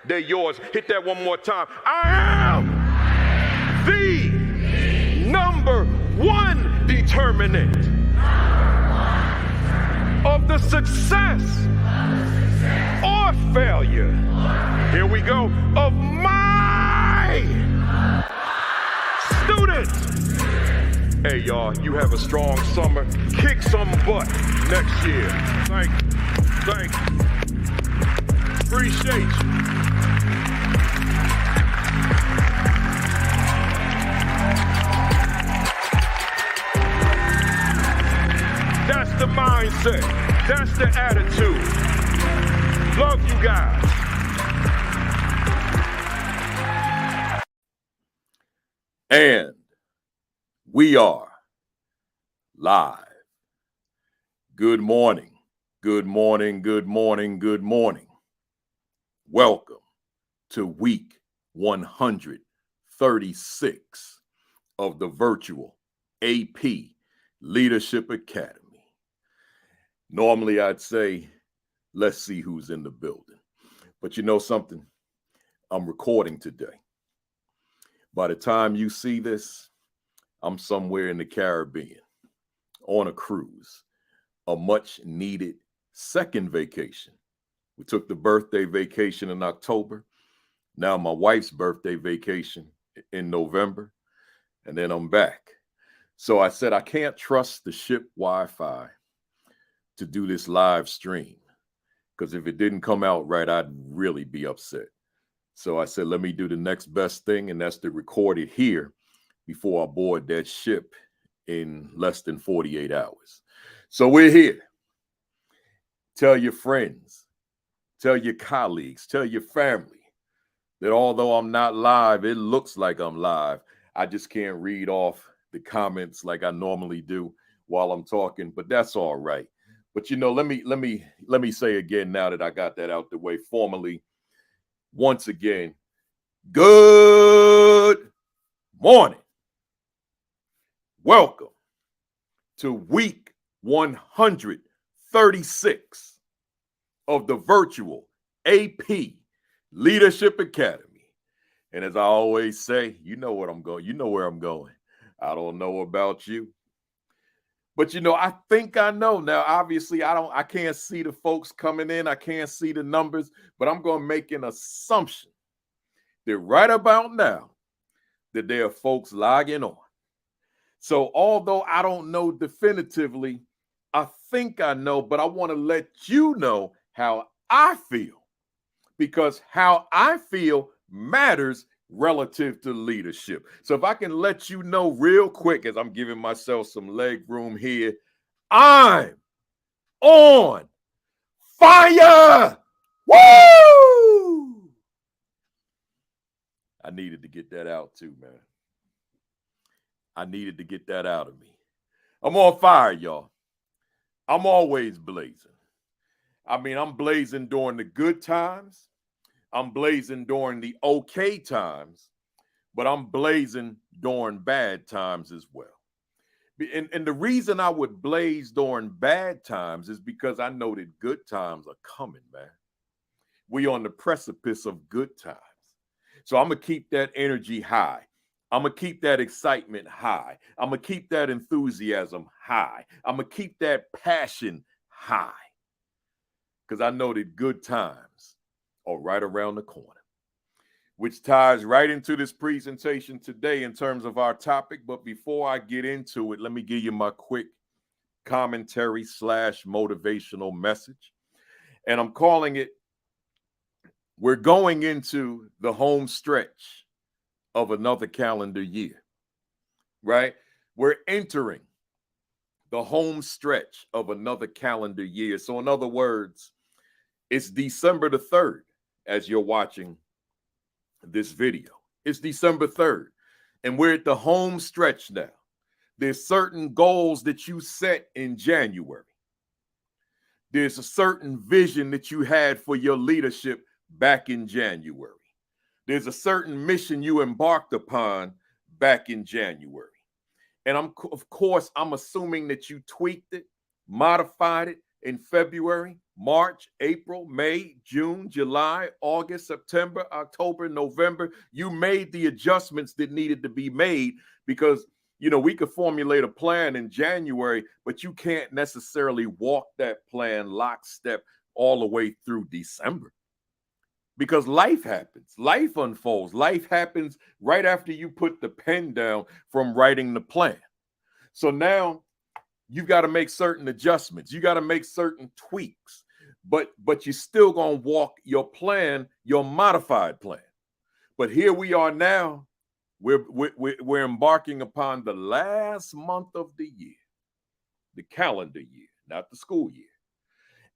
They're yours. Hit that one more time. I am the number one determinant of the success or failure. Here we go. Of my students. Hey, y'all, you have a strong summer. Kick some butt next year. Thank you. Thank you. Appreciate you. That's the mindset. That's the attitude. Love you guys. And we are live. Good morning. Good morning. Good morning. Good morning. Welcome to week 136 of the virtual AP Leadership Academy. Normally, I'd say, let's see who's in the building. But you know something? I'm recording today. By the time you see this, I'm somewhere in the Caribbean on a cruise, a much needed second vacation. We took the birthday vacation in October. Now my wife's birthday vacation in November, and then I'm back. So I said, I can't trust the ship Wi-Fi to do this live stream, because if it didn't come out right, I'd really be upset. So I said, let me do the next best thing, and that's to record it here before I board that ship in less than 48 hours. So we're here. Tell your friends, tell your colleagues, tell your family that although I'm not live, it looks like I'm live. I just can't read off the comments like I normally do while I'm talking, but that's all right. But you know, let me say again, now that I got that out the way formally, once again, good morning. Welcome to week 136 of the virtual AP Leadership Academy. And as I always say, you know what I'm going. You know where I'm going. I don't know about you. But you know, I think I know. Now, obviously, I can't see the folks coming in. I can't see the numbers, but I'm going to make an assumption that right about now that there are folks logging on. So although I don't know definitively, I think I know, but I want to let you know how I feel, because how I feel matters relative to leadership. So if I can let you know real quick, as I'm giving myself some leg room here, I'm on fire. Woo! I needed to get that out too, man. I needed to get that out of me. I'm on fire, y'all. I'm always blazing. I mean, I'm blazing during the good times. I'm blazing during the okay times, but I'm blazing during bad times as well. And the reason I would blaze during bad times is because I know that good times are coming, man. We on the precipice of good times. So I'm going to keep that energy high. I'm going to keep that excitement high. I'm going to keep that enthusiasm high. I'm going to keep that passion high, because I know that good times are right around the corner, which ties right into this presentation today in terms of our topic. But before I get into it, let me give you my quick commentary / motivational message. And I'm calling it, we're going into the home stretch of another calendar year, right? We're entering the home stretch of another calendar year. So in other words, it's December the 3rd as you're watching this video. It's December 3rd, and we're at the home stretch now. There's certain goals that you set in January. There's a certain vision that you had for your leadership back in January. There's a certain mission you embarked upon back in January. And I'm assuming that you tweaked it, modified it, in February, March, April, May, June, July, August, September, October, November. You made the adjustments that needed to be made because, we could formulate a plan in January, but you can't necessarily walk that plan lockstep all the way through December. Because life happens, life unfolds, life happens right after you put the pen down from writing the plan. So now you've got to make certain adjustments. You got to make certain tweaks, but you're still going to walk your plan, your modified plan. But here we are now. We're embarking upon the last month of the year, the calendar year, not the school year.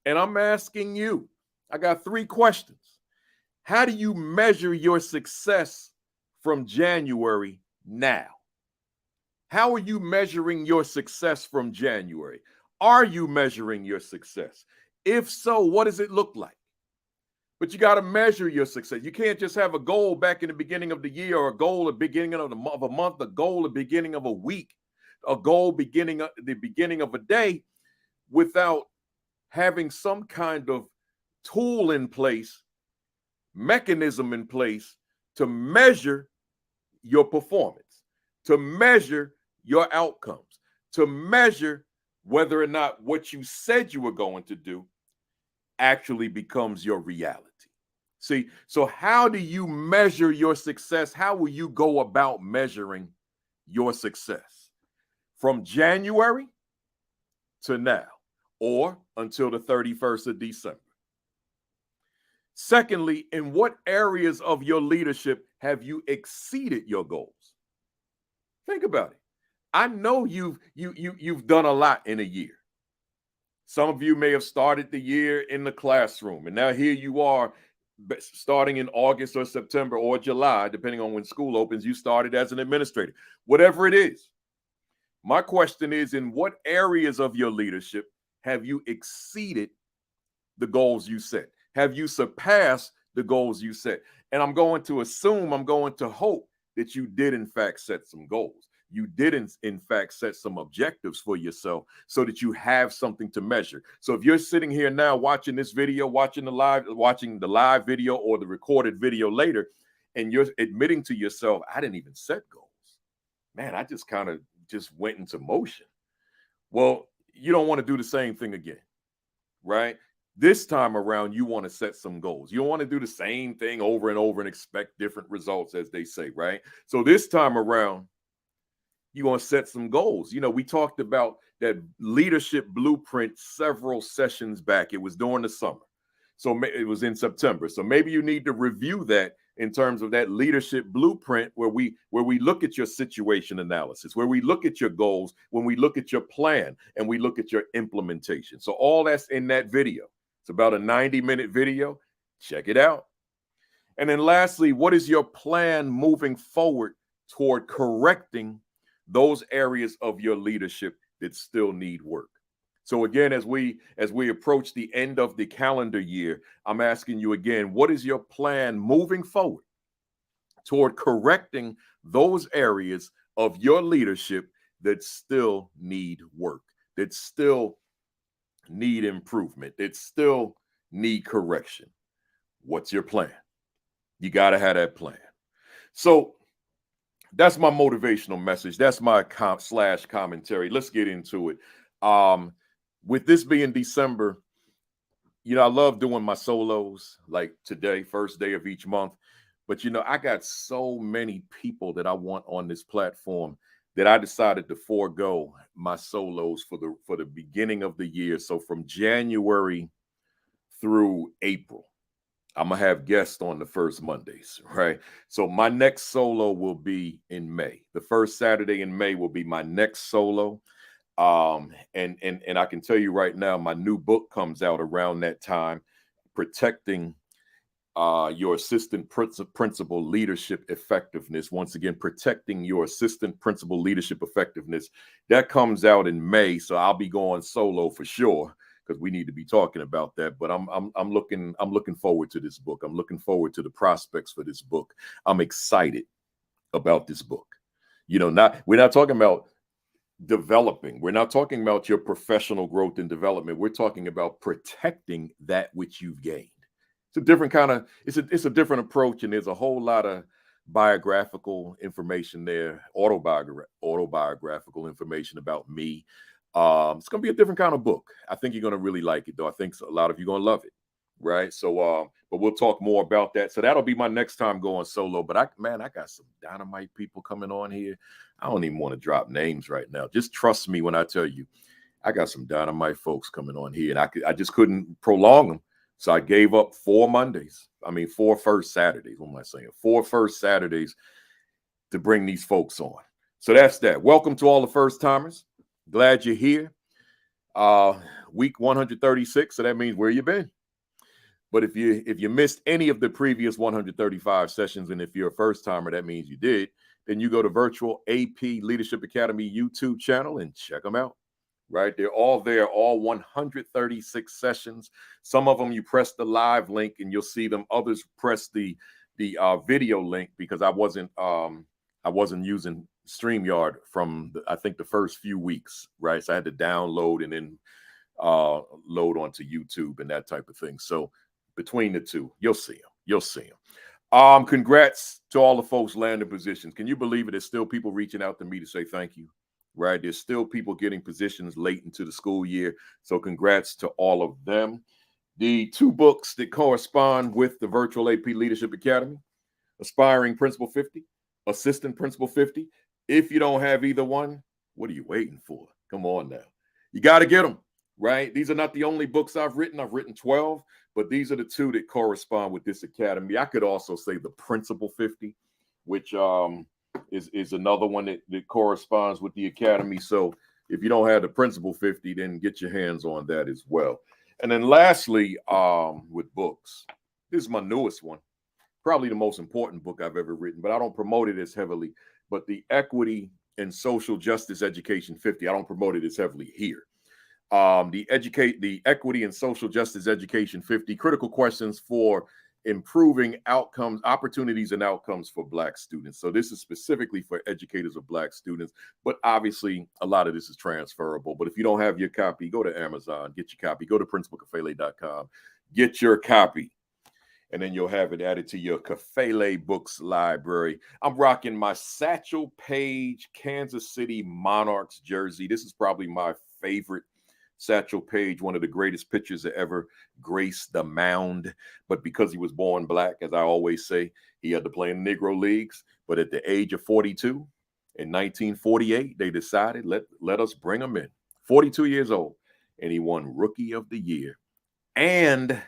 And I'm asking you, I got 3 questions. How do you measure your success from January now? How are you measuring your success from January? Are you measuring your success? If so, what does it look like? But you got to measure your success. You can't just have a goal back in the beginning of the year, or a goal at the beginning of a month, a goal at the beginning of a week, a goal beginning at the beginning of a day, without having some kind of tool in place, mechanism in place to measure your performance, to measure your outcomes, to measure whether or not what you said you were going to do actually becomes your reality. See, so how do you measure your success? How will you go about measuring your success from January to now, or until the 31st of December? Secondly, in what areas of your leadership have you exceeded your goals? Think about it. I know you've done a lot in a year. Some of you may have started the year in the classroom, and now here you are, starting in August or September or July, depending on when school opens. You started as an administrator. Whatever it is, my question is, in what areas of your leadership have you exceeded the goals you set? Have you surpassed the goals you set? And I'm going to assume, I'm going to hope that you did in fact set some goals. You did in fact set some objectives for yourself so that you have something to measure. So if you're sitting here now watching this video, watching the live video or the recorded video later, and you're admitting to yourself, I didn't even set goals. Man, I just kind of went into motion. Well, you don't want to do the same thing again, right? This time around, you want to set some goals. You don't want to do the same thing over and over and expect different results, as they say, right? So this time around, you want to set some goals. We talked about that leadership blueprint several sessions back. It was during the summer. So it was in September. So maybe you need to review that in terms of that leadership blueprint where we look at your situation analysis, where we look at your goals, when we look at your plan, and we look at your implementation. So all that's in that video. It's about a 90-minute video. Check it out. And then lastly, what is your plan moving forward toward correcting those areas of your leadership that still need work? So again, as we approach the end of the calendar year, I'm asking you again, what is your plan moving forward toward correcting those areas of your leadership that still need work, that still need improvement, that still need correction? What's your plan? You got to have that plan. So that's my motivational message. That's my commentary. Let's get into it. With this being December, I love doing my solos, like today, first day of each month. But, I got so many people that I want on this platform that I decided to forego my solos for the beginning of the year. So from January through April, I'm going to have guests on the first Mondays, right? So my next solo will be in May. The first Saturday in May will be my next solo. And I can tell you right now, my new book comes out around that time, Protecting Your Assistant Principal Leadership Effectiveness. Once again, Protecting Your Assistant Principal Leadership Effectiveness. That comes out in May, so I'll be going solo for sure, because we need to be talking about that. But I'm looking forward to this book. I'm looking forward to the prospects for this book. I'm excited about this book. We're not talking about developing. We're not talking about your professional growth and development. We're talking about protecting that which you've gained. It's a different kind of, it's a different approach, and there's a whole lot of biographical information there, autobiographical information about me. It's gonna be a different kind of book. I think you're gonna really like it, though. I think a lot of you are gonna love it, right? So, but we'll talk more about that. So that'll be my next time going solo. But I got some dynamite people coming on here. I don't even want to drop names right now. Just trust me when I tell you, I got some dynamite folks coming on here, and I just couldn't prolong them. So I gave up 4 Mondays. I mean, 4 first Saturdays. What am I saying? 4 first Saturdays to bring these folks on. So that's that. Welcome to all the first timers. Glad you're here. Week 136. So that means where you been. But if you missed any of the previous 135 sessions, and if you're a first timer, that means you did, then you go to Virtual AP Leadership Academy YouTube channel and check them out. Right? They're all there, all 136 sessions. Some of them you press the live link and you'll see them. Others press the video link, because I wasn't using StreamYard from I think the first few weeks, right? So I had to download and then load onto YouTube and that type of thing. So between the two, you'll see them. You'll see them. Congrats to all the folks landing positions. Can you believe it? There's still people reaching out to me to say thank you. Right. There's still people getting positions late into the school year. So congrats to all of them. The 2 books that correspond with the Virtual AP Leadership Academy: Aspiring Principal 50, Assistant Principal 50. If you don't have either one, what are you waiting for? Come on now. You got to get them. Right. These are not the only books I've written. I've written 12, but these are the 2 that correspond with this academy. I could also say the Principal 50, which is another one that corresponds with the academy. So if you don't have the Principal 50, then get your hands on that as well. And then lastly, with books, this is my newest one, probably the most important book I've ever written, but I don't promote it as heavily. But the Equity and Social Justice Education 50, I don't promote it as heavily here. The Equity and Social Justice Education 50, critical questions for improving outcomes, opportunities, and outcomes for Black students. So this is specifically for educators of Black students, but obviously a lot of this is transferable. But if you don't have your copy, go to Amazon, get your copy, go to principalkafele.com, get your copy, and then you'll have it added to your Kafele Books library. I'm rocking my Satchel Paige Kansas City Monarchs jersey. This is probably my favorite Satchel Paige, one of the greatest pitchers that ever graced the mound. But because he was born Black, as I always say, he had to play in the Negro Leagues. But at the age of 42, in 1948, they decided, let us bring him in. 42 years old. And he won Rookie of the Year and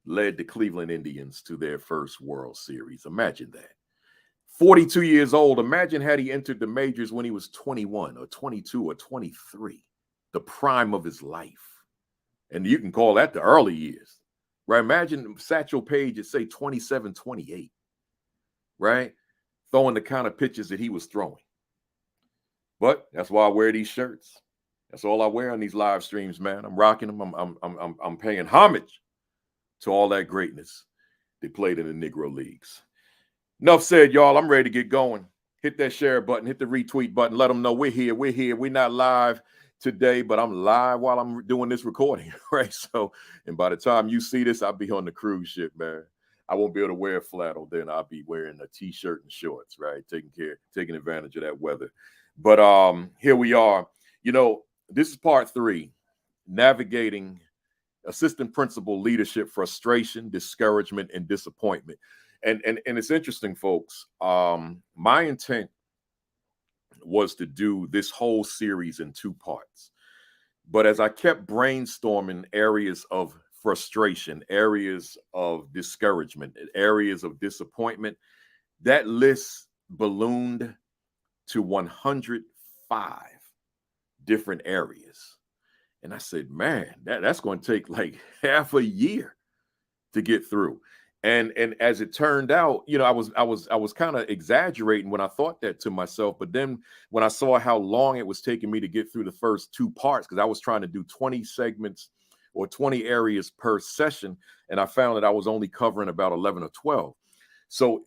led the Cleveland Indians to their first World Series. Imagine that. 42 years old. Imagine had he entered the majors when he was 21 or 22 or 23. The prime of his life. And you can call that the early years, right? Imagine Satchel Paige at, say, 27, 28, right? Throwing the kind of pitches that he was throwing. But that's why I wear these shirts. That's all I wear on these live streams, man. I'm rocking them. I'm paying homage to all that greatness they played in the Negro Leagues. Enough said, y'all. I'm ready to get going. Hit that share button. Hit the retweet button. Let them know we're here. We're here. We're not live today, but I'm live while I'm doing this recording, right? So, and by the time you see this, I'll be on the cruise ship, man. I won't be able to wear a flannel then. I'll be wearing a t-shirt and shorts, right? Taking advantage of that weather. But here we are. You know, this is part 3, navigating assistant principal leadership, frustration, discouragement, and disappointment. And it's interesting, folks. My intent was to do this whole series in 2 parts. But as I kept brainstorming areas of frustration, areas of discouragement, areas of disappointment, that list ballooned to 105 different areas. And I said, man, that's going to take like half a year to get through. And as it turned out, you know, I was kind of exaggerating when I thought that to myself. But then when I saw how long it was taking me to get through the first 2 parts, because I was trying to do 20 segments or 20 areas per session, and I found that I was only covering about 11 or 12. So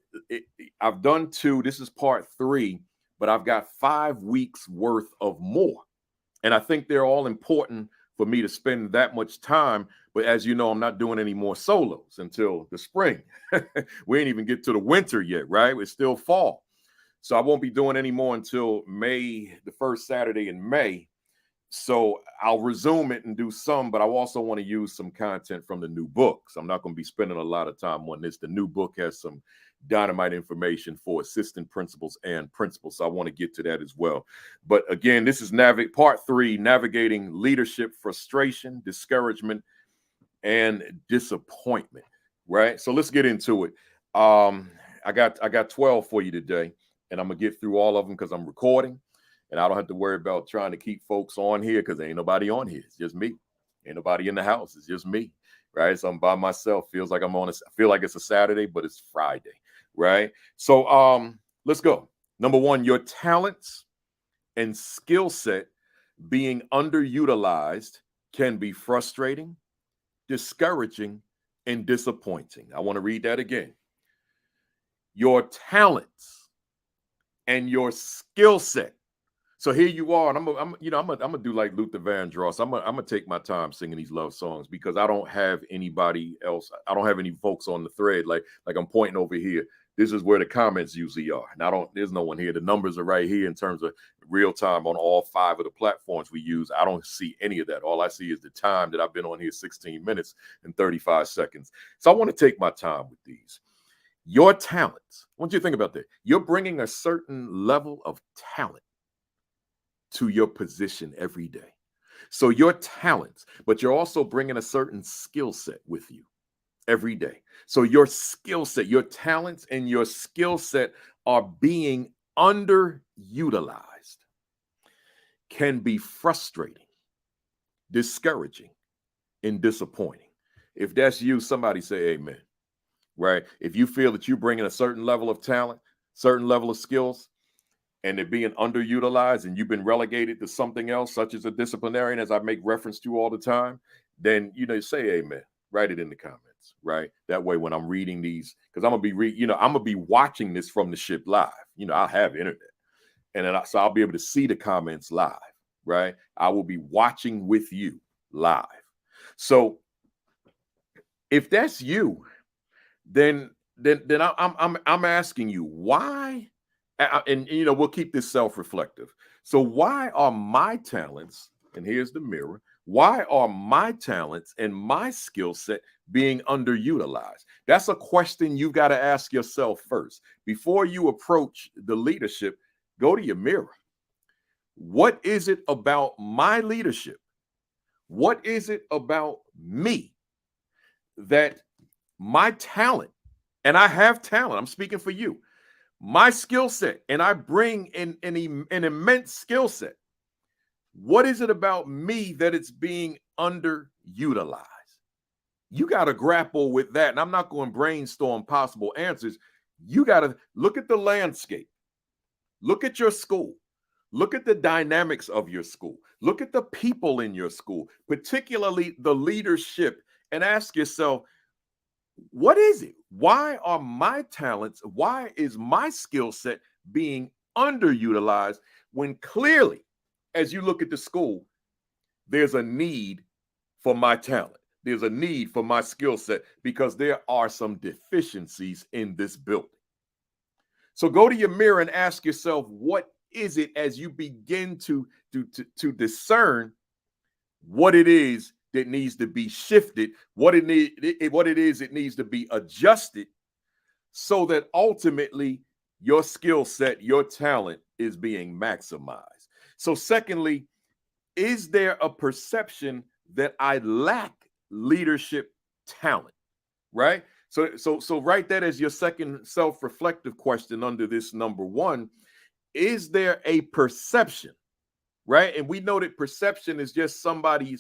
I've done 2. This is part 3. but I've got 5 weeks worth of more. And I think they're all important for me to spend that much time. But as you know, I'm not doing any more solos until the spring. We ain't even get to the winter yet, right? It's still fall. So I won't be doing any more until May, the first Saturday in May. So I'll resume it and do some, but I also want to use some content from the new book. So I'm not going to be spending a lot of time on this. The new book has some dynamite information for assistant principals and principals. So I want to get to that as well. But again, this is part 3, navigating leadership frustration, discouragement, and disappointment. Right. So let's get into it. I got 12 for you today, and I'm gonna get through all of them because I'm recording. And I don't have to worry about trying to keep folks on here because ain't nobody on here. It's just me. Ain't nobody in the house. It's just me, right? So I'm by myself. Feels like I feel like it's a Saturday, but it's Friday, right? So let's go. Number 1, your talents and skill set being underutilized can be frustrating, discouraging, and disappointing. I want to read that again. Your talents and your skill set. So here you are, and I'm gonna do like Luther Vandross. I'm gonna take my time singing these love songs because I don't have anybody else. I don't have any folks on the thread. Like I'm pointing over here. This is where the comments usually are. And there's no one here. The numbers are right here in terms of real time on all 5 of the platforms we use. I don't see any of that. All I see is the time that I've been on here, 16 minutes and 35 seconds. So I want to take my time with these. Your talents. I want you to think about that. You're bringing a certain level of talent to your position every day. So your talents, but you're also bringing a certain skill set with you every day. So your skill set, your talents and your skill set are being underutilized. Can be frustrating, discouraging, and disappointing. If that's you, somebody say amen, right? If you feel that you're bringing a certain level of talent, certain level of skills, and they're being underutilized and you've been relegated to something else, such as a disciplinarian, as I make reference to all the time, then, say amen. Write it in the comments, right? That way, when I'm reading these, because I'm going to be watching this from the ship live. I'll have internet. And then so I'll be able to see the comments live, right? I will be watching with you live. So if that's you, then I'm asking you, why? And we'll keep this self-reflective. So why are my talents, and here's the mirror, why are my talents and my skill set being underutilized? That's a question you've got to ask yourself first. Before you approach the leadership, go to your mirror. What is it about my leadership? What is it about me that my talent, and I have talent, I'm speaking for you, my skill set, and I bring an immense skill set. What is it about me that it's being underutilized? You got to grapple with that. And I'm not going to brainstorm possible answers. You got to look at the landscape. Look at your school. Look at the dynamics of your school. Look at the people in your school, particularly the leadership, and ask yourself, what is it? Why are my talents, why is my skill set being underutilized when clearly, as you look at the school, there's a need for my talent. There's a need for my skill set because there are some deficiencies in this building. So go to your mirror and ask yourself, what is it as you begin to discern what it is that needs to be shifted, what it is it needs to be adjusted so that ultimately your skill set, your talent is being maximized. So secondly, is there a perception that I lack leadership talent, right? So write that as your second self-reflective question under this number 1. Is there a perception, right? And we know that perception is just somebody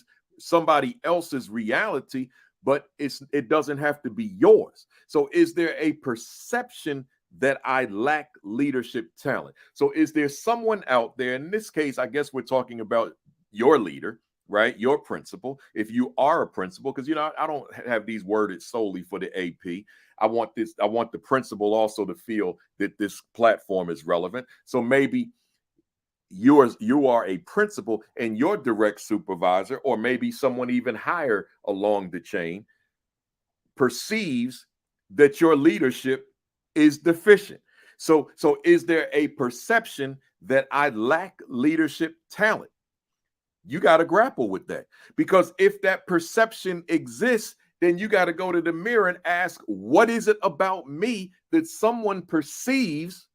else's reality, but it doesn't have to be yours. So is there a perception that I lack leadership talent? So is there someone out there, in this case, I guess we're talking about your leader, right? Your principal, if you are a principal, because I don't have these worded solely for the AP. I want the principal also to feel that this platform is relevant. So maybe you are a principal and your direct supervisor, or maybe someone even higher along the chain, perceives that your leadership is deficient. So is there a perception that I lack leadership talent? You got to grapple with that, because if that perception exists, then you got to go to the mirror and ask, what is it about me that someone perceives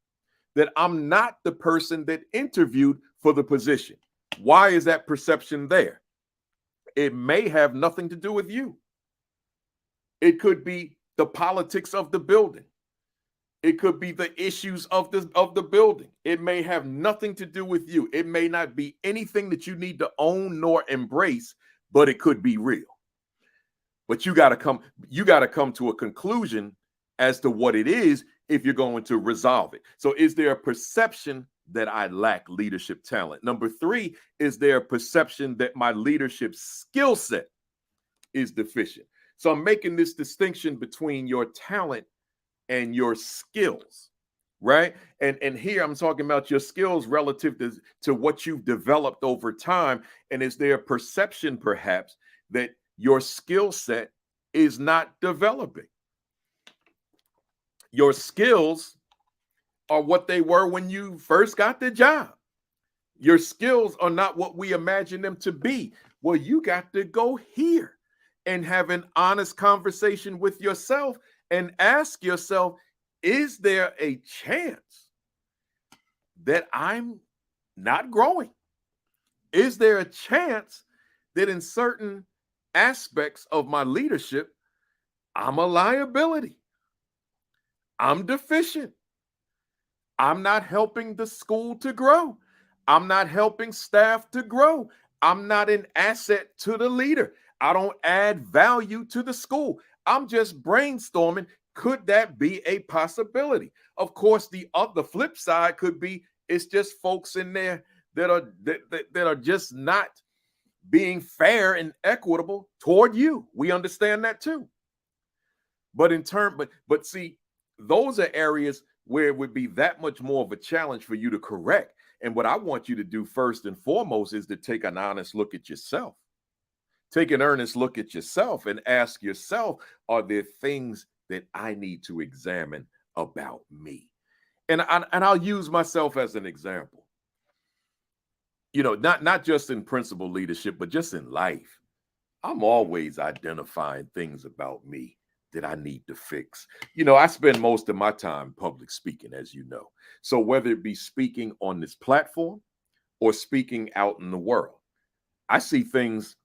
that I'm not the person that interviewed for the position? Why is that perception there? It may have nothing to do with you. It could be the politics of the building. It could be the issues of the building. It may have nothing to do with you. It may not be anything that you need to own nor embrace, but it could be real. But you got to come to a conclusion as to what it is if you're going to resolve it. So is there a perception that I lack leadership talent? Number 3, is there a perception that my leadership skill set is deficient? So I'm making this distinction between your talent and your skills, right? And here I'm talking about your skills relative to what you've developed over time. And is there a perception perhaps that your skill set is not developing? Your skills are what they were when you first got the job. Your skills are not what we imagine them to be. Well, you got to go here and have an honest conversation with yourself and ask yourself, is there a chance that I'm not growing? Is there a chance that in certain aspects of my leadership, I'm a liability? I'm deficient. I'm not helping the school to grow. I'm not helping staff to grow. I'm not an asset to the leader. I don't add value to the school. I'm just brainstorming. Could that be a possibility? Of course, the flip side could be it's just folks in there that are just not being fair and equitable toward you. We understand that too. But but see, those are areas where it would be that much more of a challenge for you to correct. And what I want you to do first and foremost is to take an honest look at yourself. Take an earnest look at yourself and ask yourself, are there things that I need to examine about me? And I'll use myself as an example. Not just in principal leadership, but just in life. I'm always identifying things about me that I need to fix. I spend most of my time public speaking, as you know. So whether it be speaking on this platform or speaking out in the world, I see things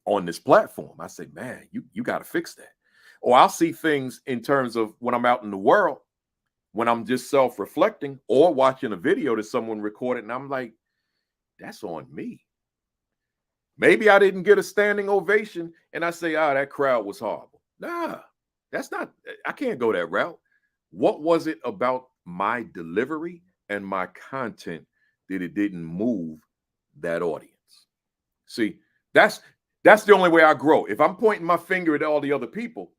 on this platform. I say, man, you got to fix that. Or I'll see things in terms of when I'm out in the world, when I'm just self-reflecting or watching a video that someone recorded, and I'm like, that's on me. Maybe I didn't get a standing ovation, and I say, that crowd was horrible. Nah, that's not, I can't go that route. What was it about my delivery and my content that it didn't move that audience? See, that's the only way I grow. If I'm pointing my finger at all the other people,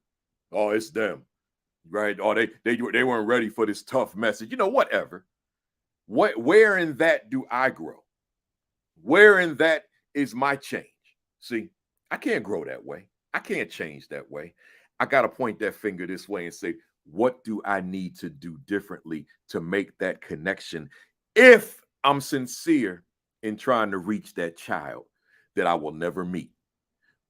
oh, it's them, right? Oh, they weren't ready for this tough message. Whatever. Where in that do I grow? Where in that is my change? See, I can't grow that way. I can't change that way. I got to point that finger this way and say, what do I need to do differently to make that connection if I'm sincere in trying to reach that child that I will never meet,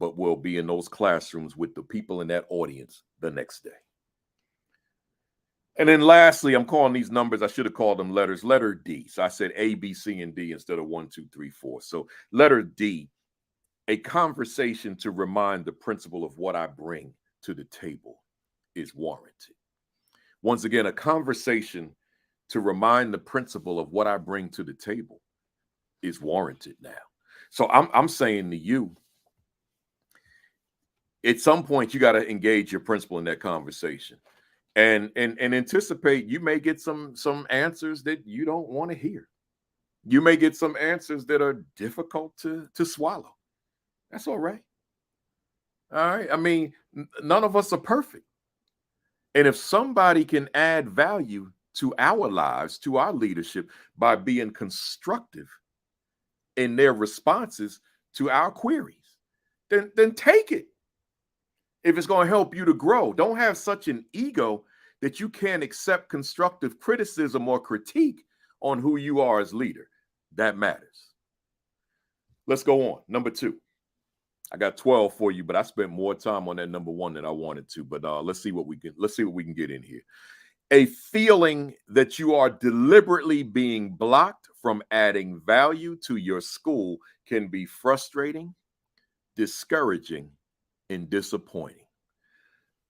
but will be in those classrooms with the people in that audience the next day? And then lastly, I'm calling these numbers, I should have called them letters, letter D. So I said A, B, C, and D instead of 1, 2, 3, 4. So letter D, a conversation to remind the principal of what I bring to the table is warranted. Once again, a conversation to remind the principal of what I bring to the table is warranted now. So I'm saying to you, at some point, you got to engage your principal in that conversation and anticipate you may get some answers that you don't want to hear. You may get some answers that are difficult to swallow. That's all right. All right. I mean, none of us are perfect. And if somebody can add value to our lives, to our leadership, by being constructive in their responses to our queries, then take it. If it's going to help you to grow, don't have such an ego that you can't accept constructive criticism or critique on who you are as leader. That matters. Let's go on. Number 2. I got 12 for you, but I spent more time on that number 1 than I wanted to. But let's see what we can get in here. A feeling that you are deliberately being blocked from adding value to your school can be frustrating, discouraging, and disappointing.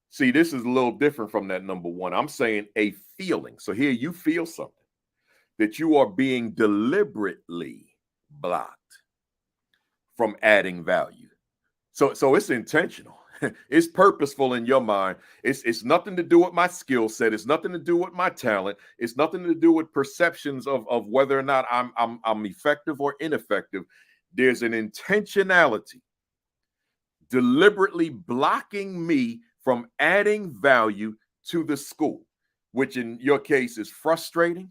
See, this is a little different from that number 1. I'm saying a feeling. So here you feel something that you are being deliberately blocked from adding value. So it's intentional. It's purposeful in your mind. It's nothing to do with my skill set. It's nothing to do with my talent. It's nothing to do with perceptions of whether or not I'm effective or ineffective. There's an intentionality deliberately blocking me from adding value to the school, which in your case is frustrating,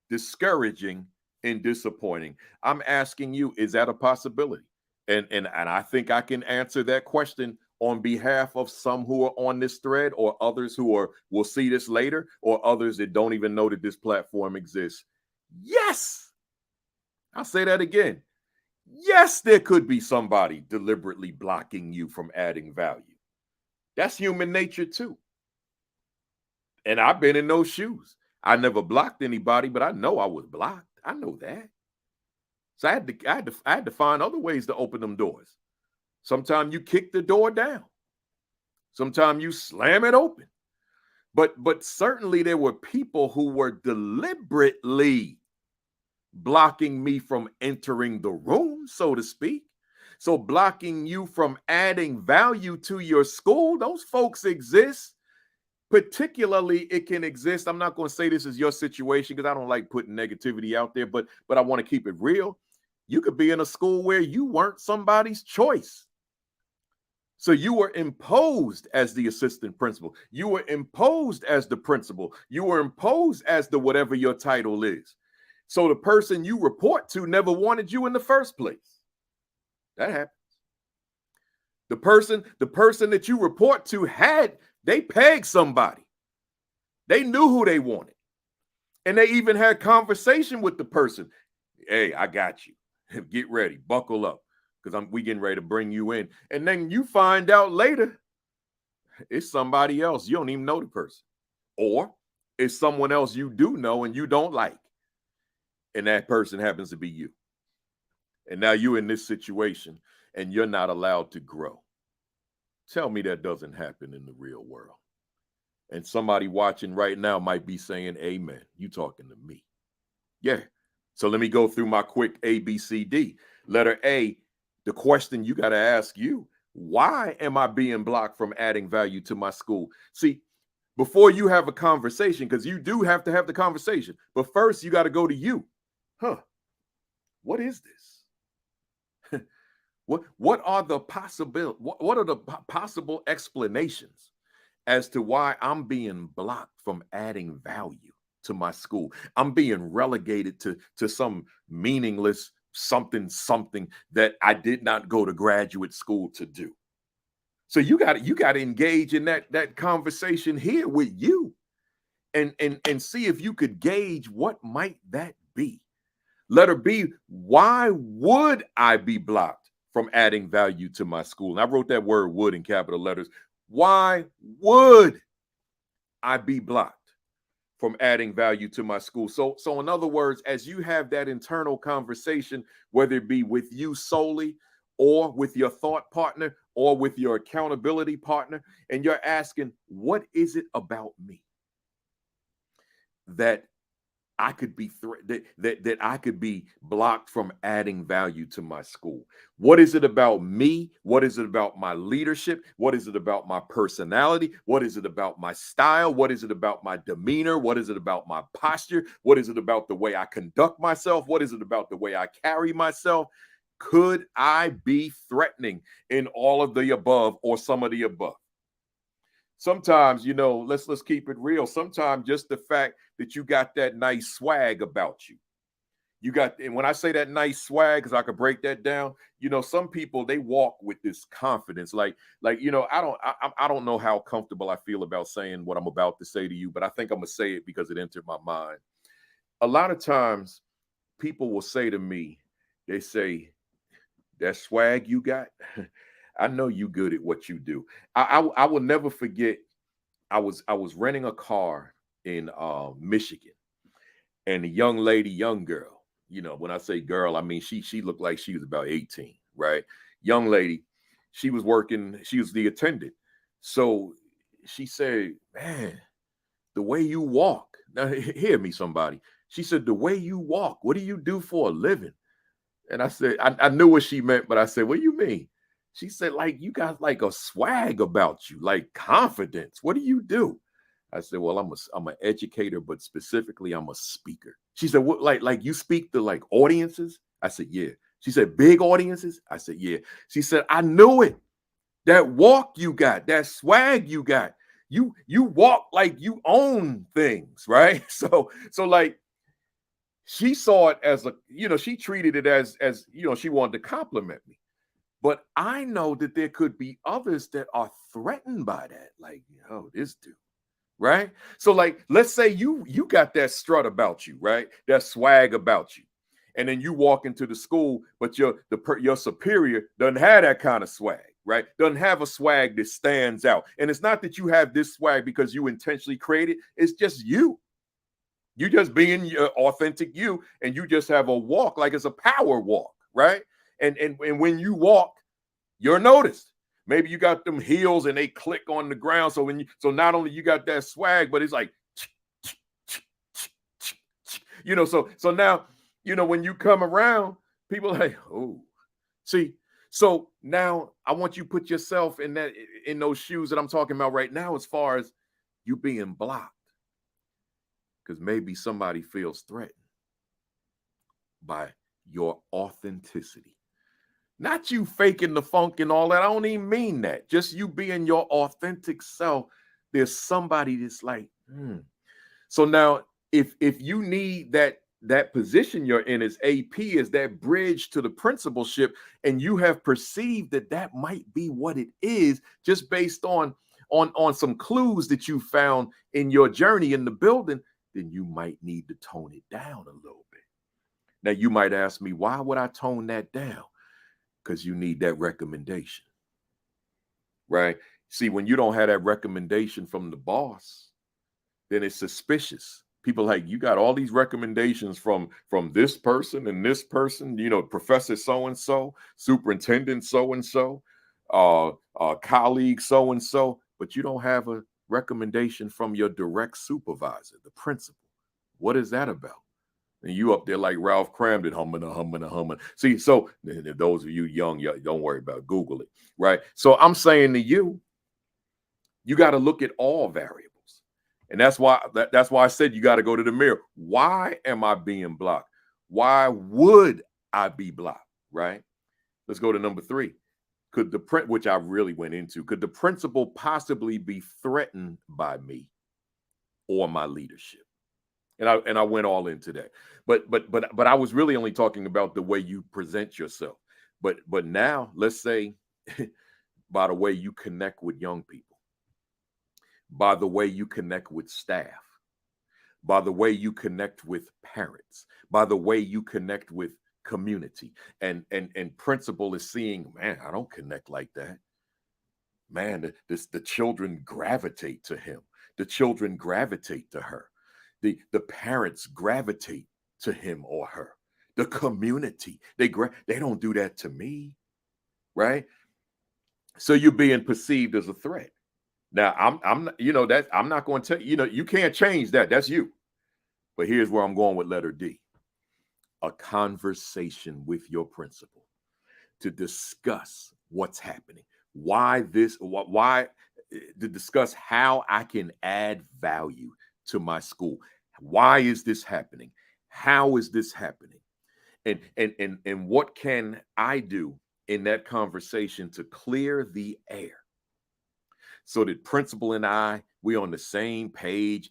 discouraging, and disappointing. I'm asking you, is that a possibility? And I think I can answer that question on behalf of some who are on this thread, or others who will see this later, or others that don't even know that this platform exists. Yes. I'll say that again. Yes, there could be somebody deliberately blocking you from adding value. That's human nature too. And I've been in those shoes. I never blocked anybody, but I know I was blocked. I know that. So I had to find other ways to open them doors. Sometimes you kick the door down. Sometimes you slam it open. But certainly there were people who were deliberately blocking me from entering the room, so to speak. So blocking you from adding value to your school, those folks exist. Particularly, it can exist. I'm not going to say this is your situation because I don't like putting negativity out there, but I want to keep it real. You could be in a school where you weren't somebody's choice. So you were imposed as the assistant principal. You were imposed as the principal. You were imposed as the whatever your title is. So the person you report to never wanted you in the first place. That happens. The person that you report to they pegged somebody. They knew who they wanted. And they even had conversation with the person. Hey, I got you. Get ready. Buckle up. Because we getting ready to bring you in. And then you find out later, it's somebody else. You don't even know the person. Or it's someone else you do know and you don't like. And that person happens to be you. And now you're in this situation and you're not allowed to grow. Tell me that doesn't happen in the real world. And somebody watching right now might be saying, amen. You talking to me. Yeah. So let me go through my quick ABCD. Letter A, the question you got to ask you, why am I being blocked from adding value to my school? See, before you have a conversation, because you do have to have the conversation, but first you got to go to you. What is this? What are the possible explanations as to why I'm being blocked from adding value to my school? I'm being relegated to some meaningless something that I did not go to graduate school to do. So you got to engage in that conversation here with you and see if you could gauge what might that be. Letter B, why would I be blocked from adding value to my school? And I wrote that word would in capital letters. Why would I be blocked from adding value to my school? So in other words, as you have that internal conversation, whether it be with you solely or with your thought partner or with your accountability partner, and you're asking, what is it about me that I could be that I could be blocked from adding value to my school? What is it about me? What is it about my leadership? What is it about my personality? What is it about my style? What is it about my demeanor? What is it about my posture? What is it about the way I conduct myself? What is it about the way I carry myself Could I be threatening in all of the above or some of the above? Sometimes, let's keep it real. Sometimes just the fact that you got that nice swag about you. And when I say that nice swag, because I could break that down, some people, they walk with this confidence. I don't know how comfortable I feel about saying what I'm about to say to you, but I think I'm gonna say it because it entered my mind. A lot of times people will say to me, they say, that swag you got, I know you good at what you do. I will never forget. I was renting a car in Michigan, and a young girl. When I say girl, I mean she looked like she was about 18, right? Young lady. She was working. She was the attendant. So she said, "Man, the way you walk." Now hear me, somebody. She said, "The way you walk. What do you do for a living?" And I said, I knew what she meant, but I said, "What do you mean?" She said, "Like you got like a swag about you, like confidence. What do you do?" I said, "Well, I'm an educator, but specifically I'm a speaker." She said, "What, like you speak to like audiences?" I said, "Yeah." She said, "Big audiences?" I said, "Yeah." She said, "I knew it. That walk you got, that swag you got. You walk like you own things, right?" So like she saw it as she treated it as she wanted to compliment me. But I know that there could be others that are threatened by that. Like, this dude. Right. So like, let's say you got that strut about you, right? That swag about you. And then you walk into the school, but your superior doesn't have that kind of swag, right? Doesn't have a swag that stands out. And it's not that you have this swag because you intentionally created. It's just you. You just being your authentic you, and you just have a walk like it's a power walk, right? And when you walk, you're noticed. Maybe you got them heels and they click on the ground. So not only you got that swag, but it's like, so now, when you come around, people are like, oh, see. So now I want you to put yourself in those shoes that I'm talking about right now, as far as you being blocked, because maybe somebody feels threatened by your authenticity. Not you faking the funk and all that. I don't even mean that. Just you being your authentic self. There's somebody that's like, So now, if you need that position you're in as AP, is that bridge to the principalship, and you have perceived that might be what it is, just based on some clues that you found in your journey in the building, then you might need to tone it down a little bit. Now, you might ask me, why would I tone that down? Because you need that recommendation, right? See, when you don't have that recommendation from the boss, then it's suspicious. People like, you got all these recommendations from this person and this person, Professor so-and-so, superintendent so-and-so, colleague so-and-so, but you don't have a recommendation from your direct supervisor, the principal. What is that about? And you up there like Ralph Cramden, humming. See, so those of you young, don't worry about it. Google it, right? So I'm saying to you, you got to look at all variables. And that's why I said you got to go to the mirror. Why am I being blocked? Why would I be blocked, right? Let's go to number 3. Which I really went into, could the principal possibly be threatened by me or my leadership? And I went all into that. But I was really only talking about the way you present yourself. But now let's say by the way you connect with young people, by the way you connect with staff, by the way you connect with parents, by the way you connect with community, and principal is seeing, man, I don't connect like that. Man, the children gravitate to him. The children gravitate to her. The parents gravitate to him or her. The community, they don't do that to me, right? So you're being perceived as a threat. Now I'm not going to tell you can't change that. That's you. But here's where I'm going with letter D. A conversation with your principal to discuss what's happening. Why to discuss how I can add value to my school. Why is this happening? How is this happening? And what can I do in that conversation to clear the air so that principal and we on the same page.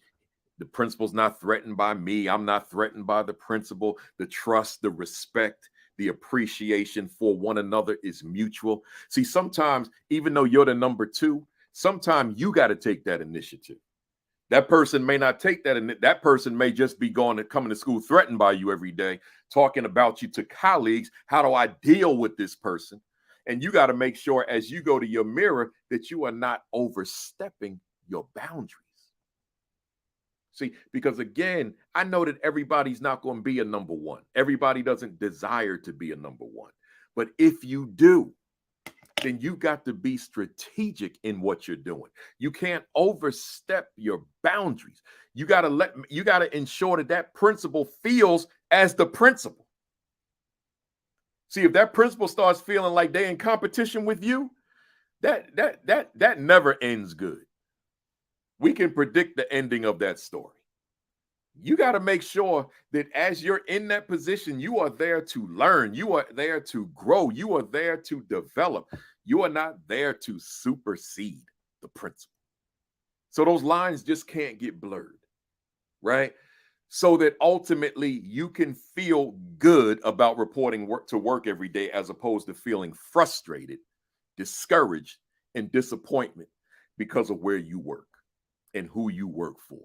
The principal's not threatened by me. I'm not threatened by the principal. The trust, the respect, the appreciation for one another is mutual. See, sometimes, even though you're the number two, sometimes you got to take that initiative. That person may not take that, and that person may just be coming to school threatened by you every day, talking about you to colleagues. How do I deal with this person? And you got to make sure as you go to your mirror that you are not overstepping your boundaries. See, because again, I know that everybody's not going to be a number one. Everybody doesn't desire to be a number one. But if you do, then you got to be strategic in what you're doing. You can't overstep your boundaries. You got to ensure that principal feels as the principal. See, if that principal starts feeling like they're in competition with you, that never ends good. We can predict the ending of that story. You got to make sure that as you're in that position, you are there to learn. You are there to grow. You are there to develop. You are not there to supersede the principal. So those lines just can't get blurred, right? So that ultimately you can feel good about reporting to work every day as opposed to feeling frustrated, discouraged, and disappointment because of where you work and who you work for.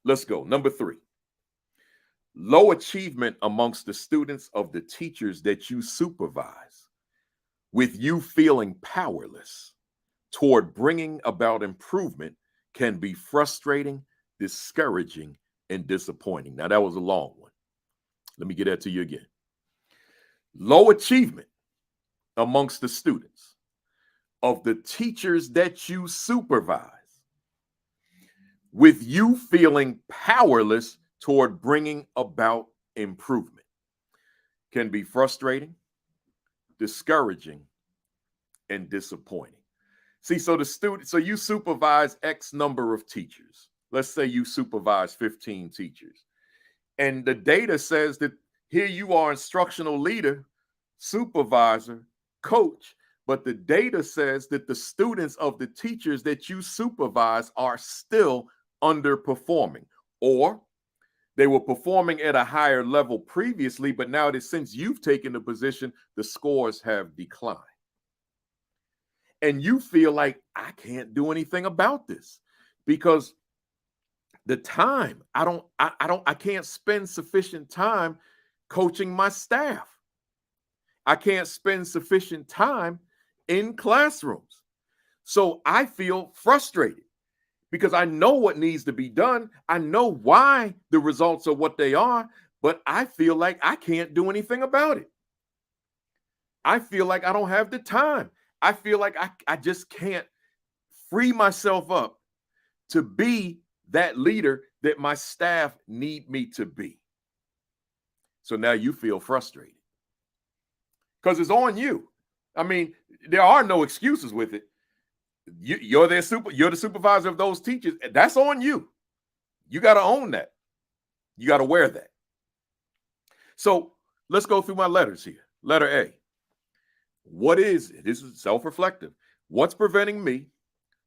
Let's go. Number 3, low achievement amongst the students of the teachers that you supervise, with you feeling powerless toward bringing about improvement, can be frustrating, discouraging, and disappointing. Now, that was a long one. Let me get that to you again. Low achievement amongst the students of the teachers that you supervise, with you feeling powerless toward bringing about improvement, can be frustrating, discouraging, and disappointing. See, so you supervise X number of teachers. Let's say you supervise 15 teachers. And the data says that here you are, instructional leader, supervisor, coach, but the data says that the students of the teachers that you supervise are still underperforming, or they were performing at a higher level previously, but now that since you've taken the position, the scores have declined. And you feel like, I can't do anything about this because the time, I can't spend sufficient time coaching my staff. I can't spend sufficient time in classrooms. So I feel frustrated because I know what needs to be done. I know why the results are what they are, but I feel like I can't do anything about it. I feel like I don't have the time. I feel like I just can't free myself up to be that leader that my staff need me to be. So now you feel frustrated because it's on you. I mean, there are no excuses with it. You're the supervisor of those teachers. That's on you. You got to own that. You got to wear that. So let's go through my letters here. Letter A. This is self-reflective. What's preventing me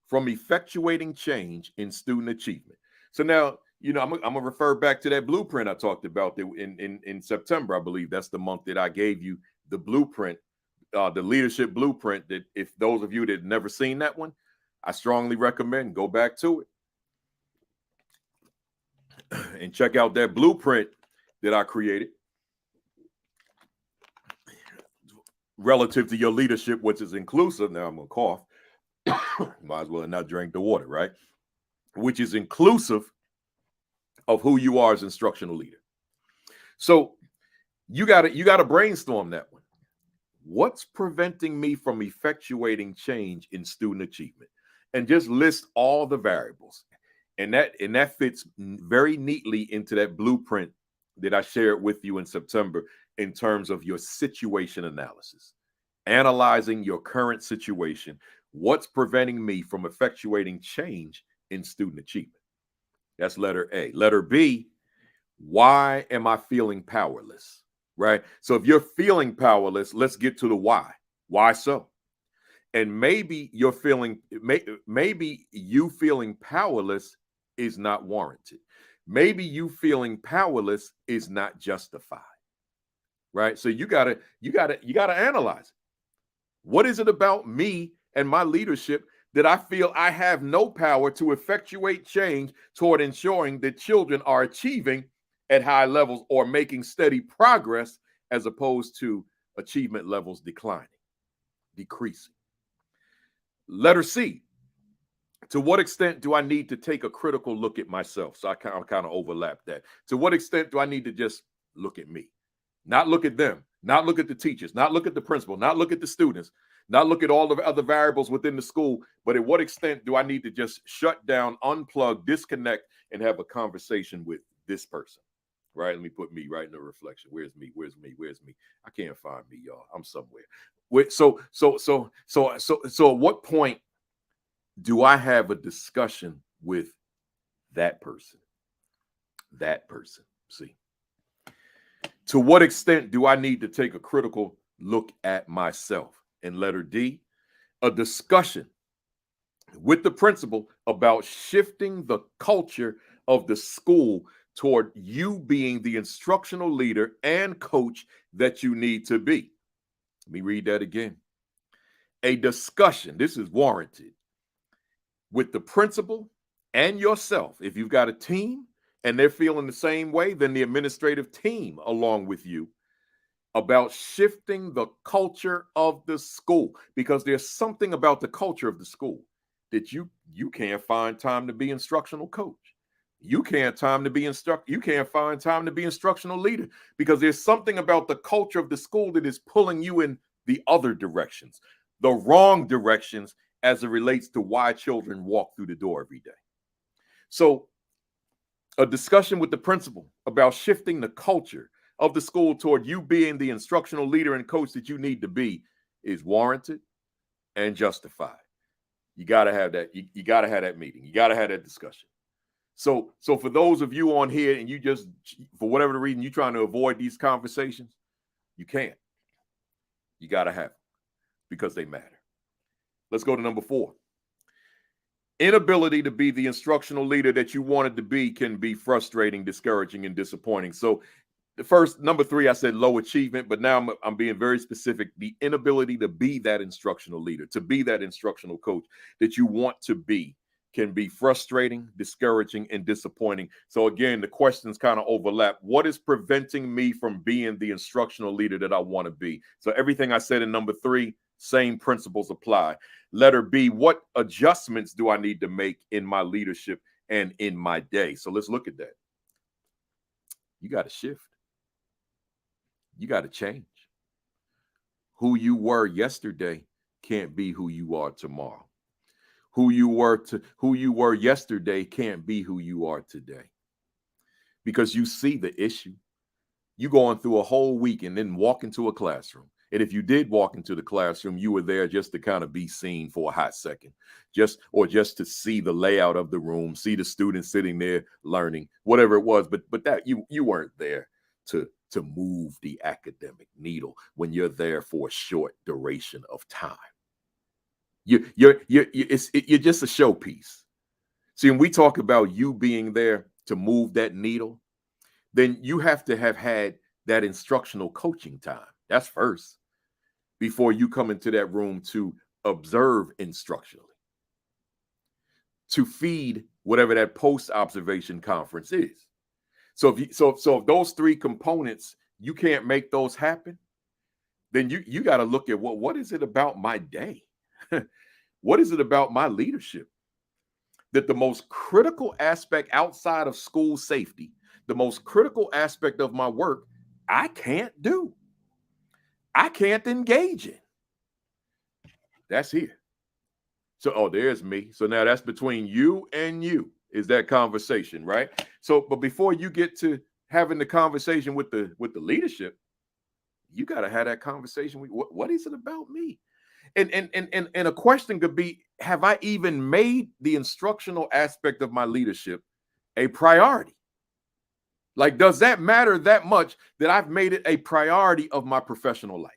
from effectuating change in student achievement? So now, I'm going to refer back to that blueprint I talked about in September. I believe that's the month that I gave you the blueprint, the leadership blueprint, that if those of you that have never seen that one, I strongly recommend go back to it and check out that blueprint that I created relative to your leadership, which is inclusive. Now I'm going to cough. Might as well not drink the water, right? Which is inclusive of who you are as instructional leader. So you got to brainstorm that one. What's preventing me from effectuating change in student achievement? And just list all the variables. And that fits very neatly into that blueprint that I shared with you in September in terms of your situation analysis. Analyzing your current situation. What's preventing me from effectuating change in student achievement? That's letter A. Letter B, why am I feeling powerless? right? So if you're feeling powerless, let's get to the why. Why so? And maybe you're feeling, maybe you feeling powerless is not warranted. Maybe you feeling powerless is not justified, right? So you gotta analyze it. What is it about me and my leadership that I feel I have no power to effectuate change toward ensuring that children are achieving at high levels or making steady progress as opposed to achievement levels declining, decreasing? Letter C, to what extent do I need to take a critical look at myself? So I kind of overlap that. To what extent do I need to just look at me? Not look at them, not look at the teachers, not look at the principal, not look at the students, not look at all the other variables within the school, but at what extent do I need to just shut down, unplug, disconnect, and have a conversation with this person? Right? Let me put me right in the reflection. Where's me? Where's me? Where's me? I can't find me, y'all. I'm somewhere. So at what point do I have a discussion with that person? That person. See. To what extent do I need to take a critical look at myself? And letter D, a discussion with the principal about shifting the culture of the school toward you being the instructional leader and coach that you need to be. Let me read that again. A discussion, this is warranted, with the principal and yourself. If you've got a team and they're feeling the same way, then the administrative team along with you, about shifting the culture of the school, because there's something about the culture of the school that you can't find time to be instructional coach. You can't find time to be instructional leader, because there's something about the culture of the school that is pulling you in the other directions, the wrong directions, as it relates to why children walk through the door every day. So a discussion with the principal about shifting the culture of the school toward you being the instructional leader and coach that you need to be is warranted and justified. You got to have that. You got to have that meeting. You got to have that discussion. So for those of you on here and you just, for whatever the reason, you're trying to avoid these conversations, you can't. You got to have them because they matter. Let's go to number 4. Inability to be the instructional leader that you wanted to be can be frustrating, discouraging, and disappointing. So the first, number 3, I said low achievement, but now I'm being very specific. The inability to be that instructional leader, to be that instructional coach that you want to be, can be frustrating, discouraging, and disappointing. So again, the questions kind of overlap. What is preventing me from being the instructional leader that I want to be? So everything I said in number 3, same principles apply. Letter B, what adjustments do I need to make in my leadership and in my day? So let's look at that. You got to shift. You got to change. Who you were yesterday can't be who you are tomorrow. Who you were yesterday can't be who you are today. Because you see the issue. You going through a whole week and then walk into a classroom. And if you did walk into the classroom, you were there just to kind of be seen for a hot second, just to see the layout of the room, see the students sitting there learning, whatever it was. But that you weren't there to move the academic needle when you're there for a short duration of time. You're just a showpiece. See, when we talk about you being there to move that needle, then you have to have had that instructional coaching time. That's first, before you come into that room to observe instructionally, to feed whatever that post-observation conference is. So if those 3 components, you can't make those happen, then you got to look at what is it about my day? What is it about my leadership that the most critical aspect outside of school safety, the most critical aspect of my work, I can't do? I can't engage in. That's here. So, there's me. So now that's between you and you is that conversation, right? So, but before you get to having the conversation with the leadership, you got to have that conversation with what is it about me? And a question could be, have I even made the instructional aspect of my leadership a priority? Like, does that matter that much that I've made it a priority of my professional life?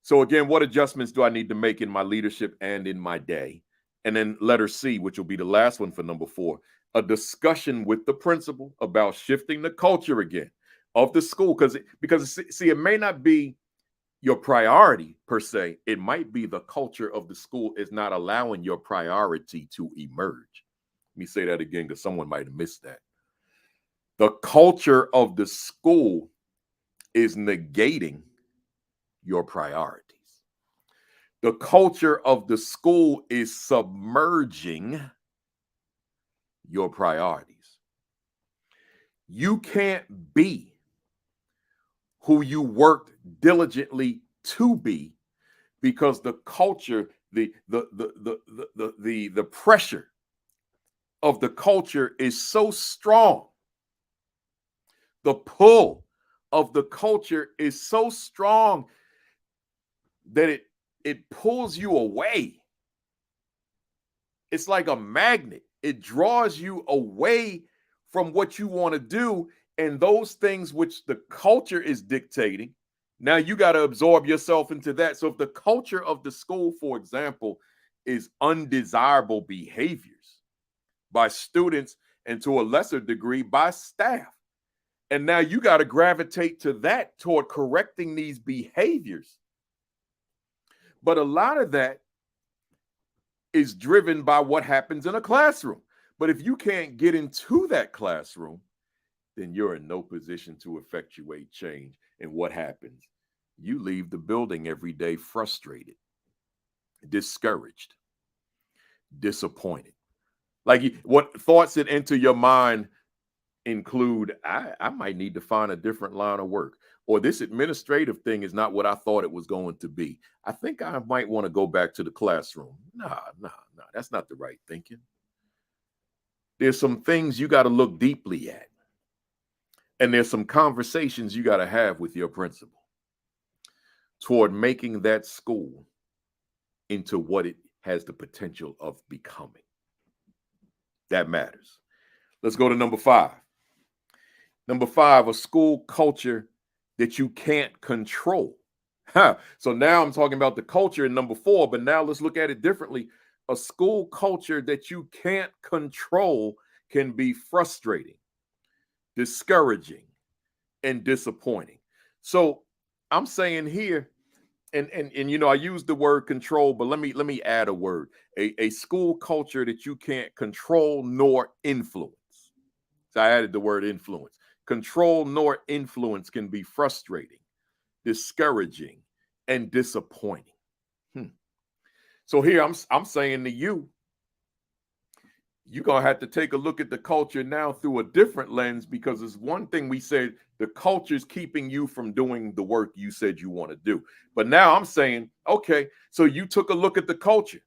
So again, what adjustments do I need to make in my leadership and in my day? And then letter C, which will be the last one for number 4, a discussion with the principal about shifting the culture again of the school. Because see, it may not be your priority per se. It might be the culture of the school is not allowing your priority to emerge. Let me say that again because someone might have missed that. The culture of the school is negating your priorities. The culture of the school is submerging your priorities. You can't be who you worked diligently to be because the culture, the pressure of the culture is so strong. The pull of the culture is so strong that it pulls you away. It's like a magnet. It draws you away from what you want to do. And those things which the culture is dictating, now you got to absorb yourself into that. So if the culture of the school, for example, is undesirable behaviors by students and to a lesser degree by staff, and now you got to gravitate to that toward correcting these behaviors. But a lot of that is driven by what happens in a classroom. But if you can't get into that classroom, then you're in no position to effectuate change. And what happens? You leave the building every day frustrated, discouraged, disappointed. Like, what thoughts that enter your mind include, I might need to find a different line of work, or this administrative thing is not what I thought it was going to be. I think I might want to go back to the classroom. Nah, that's not the right thinking. There's some things you got to look deeply at. And there's some conversations you got to have with your principal toward making that school into what it has the potential of becoming. That matters. Let's go to number 5. Number 5, a school culture that you can't control. So now I'm talking about the culture in number 4, but now let's look at it differently. A school culture that you can't control can be frustrating, discouraging, and disappointing. So I'm saying here, and you know, I use the word control, but let me add a word. A school culture that you can't control nor influence. So I added the word influence. Control nor influence can be frustrating, discouraging, and disappointing. So here I'm saying to you, you're going to have to take a look at the culture now through a different lens, because it's one thing we said the culture is keeping you from doing the work you said you want to do. But now I'm saying, okay, so you took a look at the culture.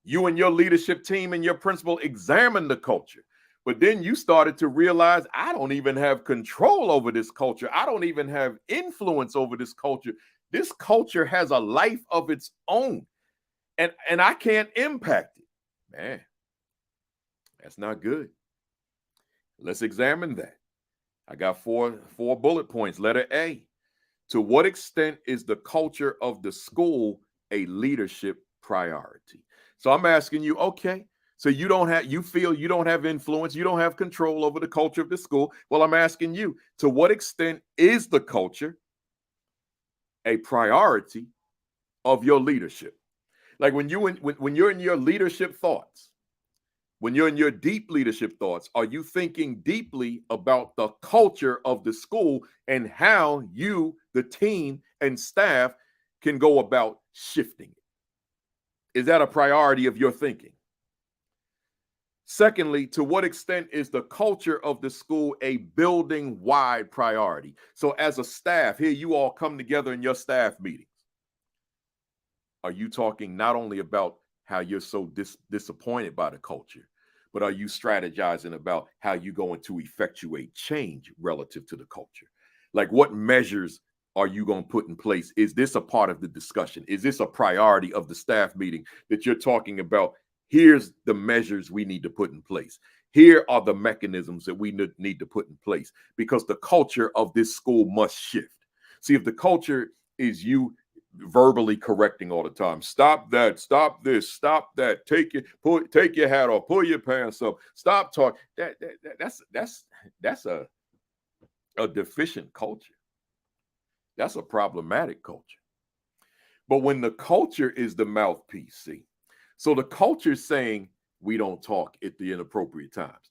You and your leadership team and your principal examined the culture. But then you started to realize, I don't even have control over this culture. I don't even have influence over this culture. This culture has a life of its own, and I can't impact it. Man, that's not good. Let's examine that. I got four bullet points. Letter A, to what extent is the culture of the school a leadership priority? So I'm asking you, okay, so you feel you don't have influence, you don't have control over the culture of the school. Well, I'm asking you, to what extent is the culture a priority of your leadership? Like when you're in your leadership thoughts, when you're in your deep leadership thoughts, are you thinking deeply about the culture of the school and how you, the team and staff, can go about shifting it? Is that a priority of your thinking? Secondly, to what extent is the culture of the school a building-wide priority? So as a staff, here you all come together in your staff meetings. Are you talking not only about how you're so disappointed by the culture, but are you strategizing about how you're going to effectuate change relative to the culture? Like, what measures are you going to put in place? Is this a part of the discussion? Is this a priority of the staff meeting that you're talking about? Here's the measures we need to put in place. Here are the mechanisms that we need to put in place because the culture of this school must shift. See, if the culture is you verbally correcting all the time, stop that, stop this, stop that, take your hat off, pull your pants up, stop talking. That's a deficient culture. That's a problematic culture. But when the culture is the mouthpiece, see, so the culture is saying we don't talk at the inappropriate times,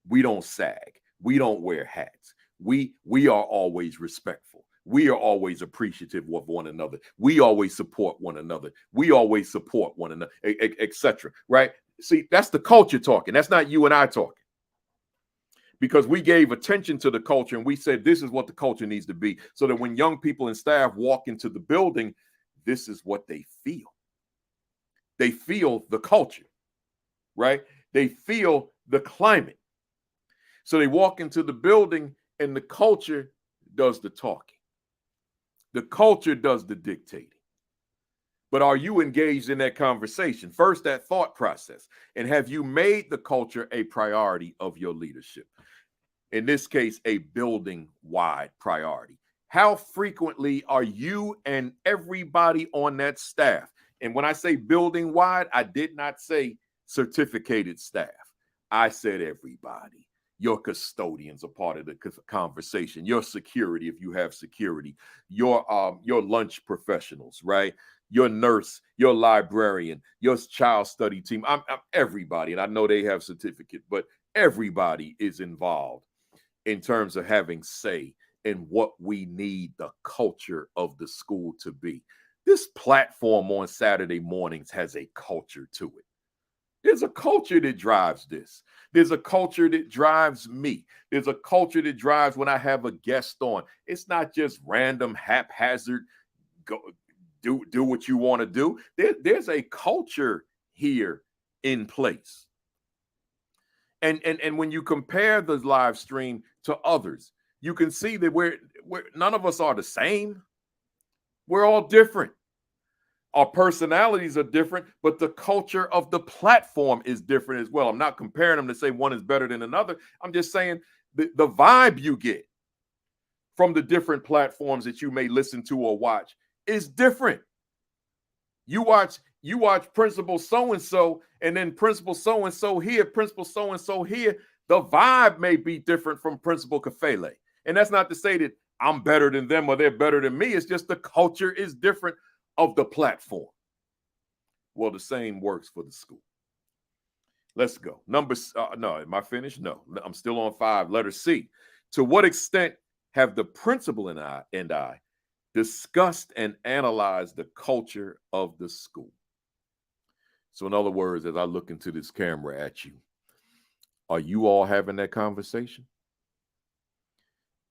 we don't sag, we don't wear hats, we are always respectful, we are always appreciative of one another, we always support one another, we always support one another, etc. Right? See, that's the culture talking. That's not you and I talking. Because we gave attention to the culture and we said this is what the culture needs to be, so that when young people and staff walk into the building, this is what they feel. They feel the culture, right? They feel the climate. So they walk into the building and the culture does the talking. The culture does the dictating. But are you engaged in that conversation? First, that thought process. And have you made the culture a priority of your leadership? In this case, a building-wide priority. How frequently are you and everybody on that staff? And when I say building-wide, I did not say certificated staff. I said everybody. Your custodians are part of the conversation. Your security, if you have security. Your lunch professionals, right? Your nurse, your librarian, your child study team. I'm everybody, and I know they have certificate, but everybody is involved in terms of having say in what we need the culture of the school to be. This platform on Saturday mornings has a culture to it. There's a culture that drives this. There's a culture that drives me. There's a culture that drives when I have a guest on. It's not just random, haphazard, go do what you want to do. There's a culture here in place. And when you compare the live stream to others, you can see that we're none of us are the same. We're all different. Our personalities are different, but the culture of the platform is different as well. I'm not comparing them to say one is better than another. I'm just saying the vibe you get from the different platforms that you may listen to or watch is different. You watch Principal so-and-so, and then Principal so-and-so here, Principal so-and-so here. The vibe may be different from Principal Kafele. And that's not to say that I'm better than them or they're better than me. It's just the culture is different of the platform. Well, the same works for the school. Let's go. No, am I finished? No, I'm still on 5. Letter C. To what extent have the principal and I discussed and analyzed the culture of the school? So in other words, as I look into this camera at you, are you all having that conversation?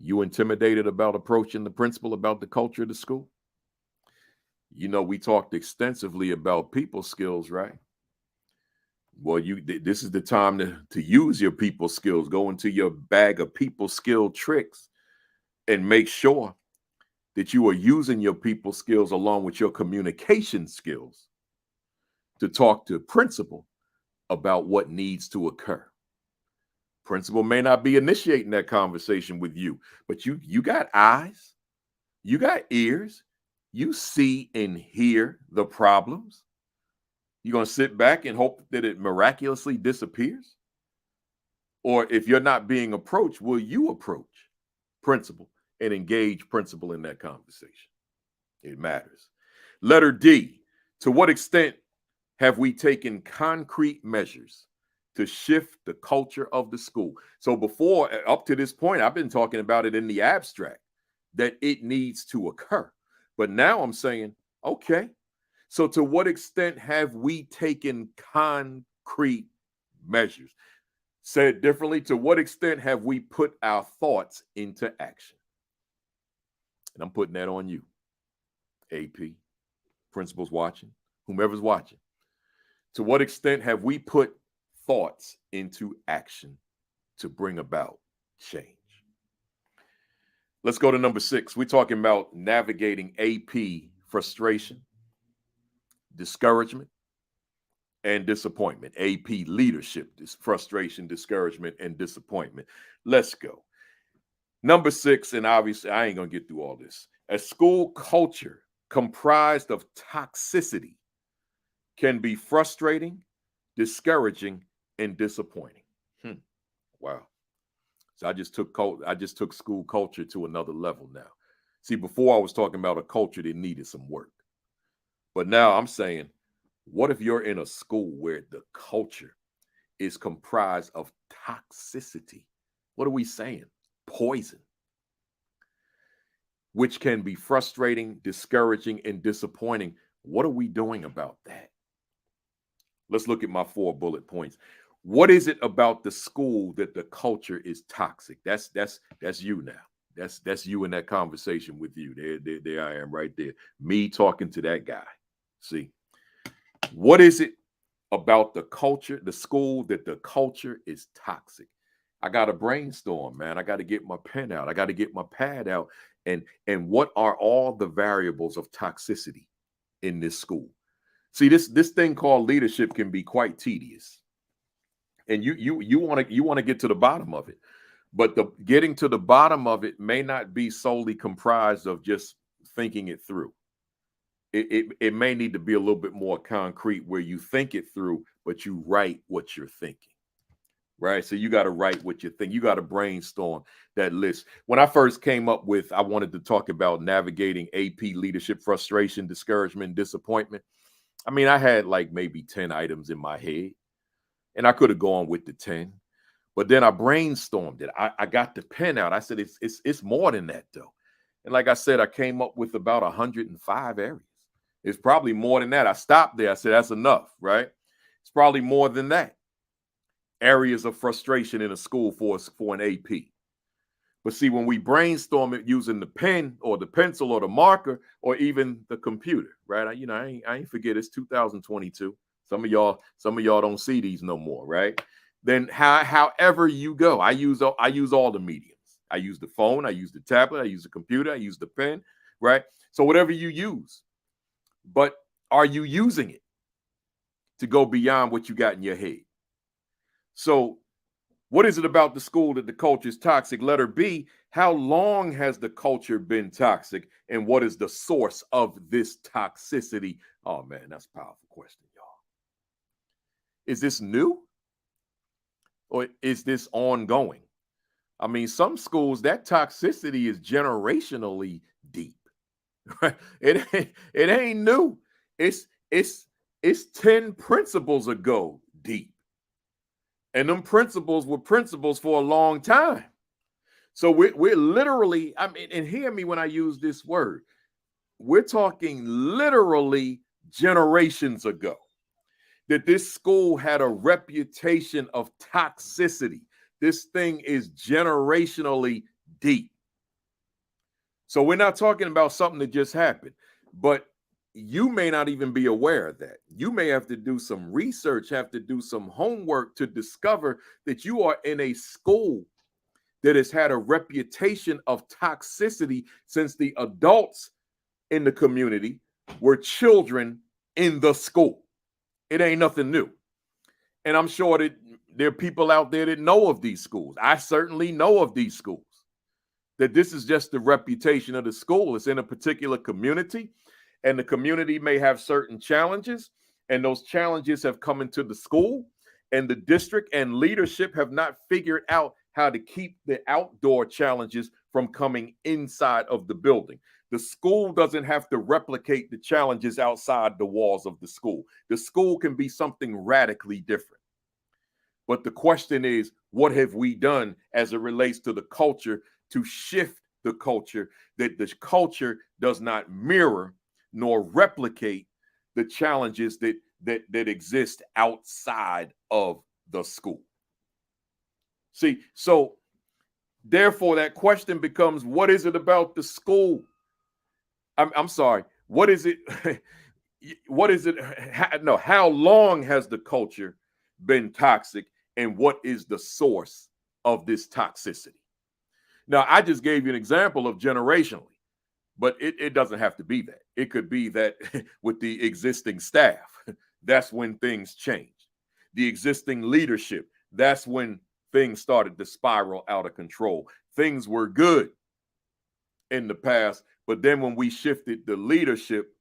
You intimidated about approaching the principal about the culture of the school? You know, we talked extensively about people skills, right? Well, this is the time to use your people skills. Go into your bag of people skill tricks and make sure that you are using your people skills along with your communication skills to talk to principal about what needs to occur. Principal may not be initiating that conversation with you, but you got eyes, you got ears, you see and hear the problems. You're going to sit back and hope that it miraculously disappears? Or if you're not being approached, will you approach principal and engage principal in that conversation? It matters. Letter D, to what extent have we taken concrete measures to shift the culture of the school? So before, up to this point, I've been talking about it in the abstract, that it needs to occur. But now I'm saying, okay, so to what extent have we taken concrete measures? Said differently, to what extent have we put our thoughts into action? And I'm putting that on you, AP, principals watching, whomever's watching. To what extent have we put thoughts into action to bring about change? Let's go to number 6. We're talking about navigating AP frustration, discouragement, and disappointment. AP, leadership, frustration, discouragement, and disappointment. Let's go. Number 6, and obviously I ain't going to get through all this. A school culture comprised of toxicity can be frustrating, discouraging, and disappointing. Wow. So I just took school culture to another level now. See, before I was talking about a culture that needed some work. But now I'm saying, what if you're in a school where the culture is comprised of toxicity? What are we saying? Poison, which can be frustrating, discouraging, and disappointing. What are we doing about that? Let's look at my 4 bullet points. What is it about the school that the culture is toxic? That's you now. That's you in that conversation with you. There I am right there. Me talking to that guy. See, what is it about the culture, the school, that the culture is toxic? I got to brainstorm, man. I got to get my pen out. I got to get my pad out. And what are all the variables of toxicity in this school? See, this thing called leadership can be quite tedious. And you want to get to the bottom of it. But the getting to the bottom of it may not be solely comprised of just thinking it through. It may need to be a little bit more concrete, where you think it through, but you write what you're thinking. Right. So you got to write what you think. You got to brainstorm that list. When I first came up with, I wanted to talk about navigating AP, leadership, frustration, discouragement, disappointment. I mean, I had like maybe 10 items in my head, and I could have gone with the 10, but then I brainstormed it. I got the pen out. I said, it's more than that though. And like I said, I came up with about 105 areas. It's probably more than that. I stopped there. I said, that's enough, right? It's probably more than that. Areas of frustration in a school for an AP. But see, when we brainstorm it using the pen or the pencil or the marker or even the computer, right? I ain't forget it's 2022. Some of y'all don't see these no more, right? Then however you go, I use all the mediums. I use the phone, I use the tablet, I use the computer, I use the pen, right? So whatever you use, but are you using it to go beyond what you got in your head? So what is it about the school that the culture is toxic? Letter B, how long has the culture been toxic, and what is the source of this toxicity? Oh man, that's a powerful question, y'all. Is this new, or is this ongoing? I mean, some schools, that toxicity is generationally deep. Right? It ain't new. It's 10 principles ago deep. And them principles were principles for a long time. So we're literally, I mean, and hear me when I use this word, we're talking literally generations ago that this school had a reputation of toxicity. This thing is generationally deep. So we're not talking about something that just happened, but you may not even be aware of that. You may have to do some research, have to do some homework to discover that you are in a school that has had a reputation of toxicity since the adults in the community were children in the school. It ain't nothing new. And I'm sure that there are people out there that know of these schools. I certainly know of these schools, that this is just the reputation of the school. It's in a particular community, and the community may have certain challenges, and those challenges have come into the school, and the district and leadership have not figured out how to keep the outdoor challenges from coming inside of the building. The school doesn't have to replicate the challenges outside the walls of the school. The school can be something radically different. But the question is, what have we done as it relates to the culture to shift the culture, that the culture does not mirror nor replicate the challenges that exist outside of the school? See, so therefore that question becomes, what is it about the school? I'm sorry, what is it? What is it? How long has the culture been toxic, and what is the source of this toxicity? Now, I just gave you an example of generationally, but it doesn't have to be that. It could be that with the existing staff, that's when things changed. The existing leadership, that's when things started to spiral out of control. Things were good in the past, but then when we shifted the leadership,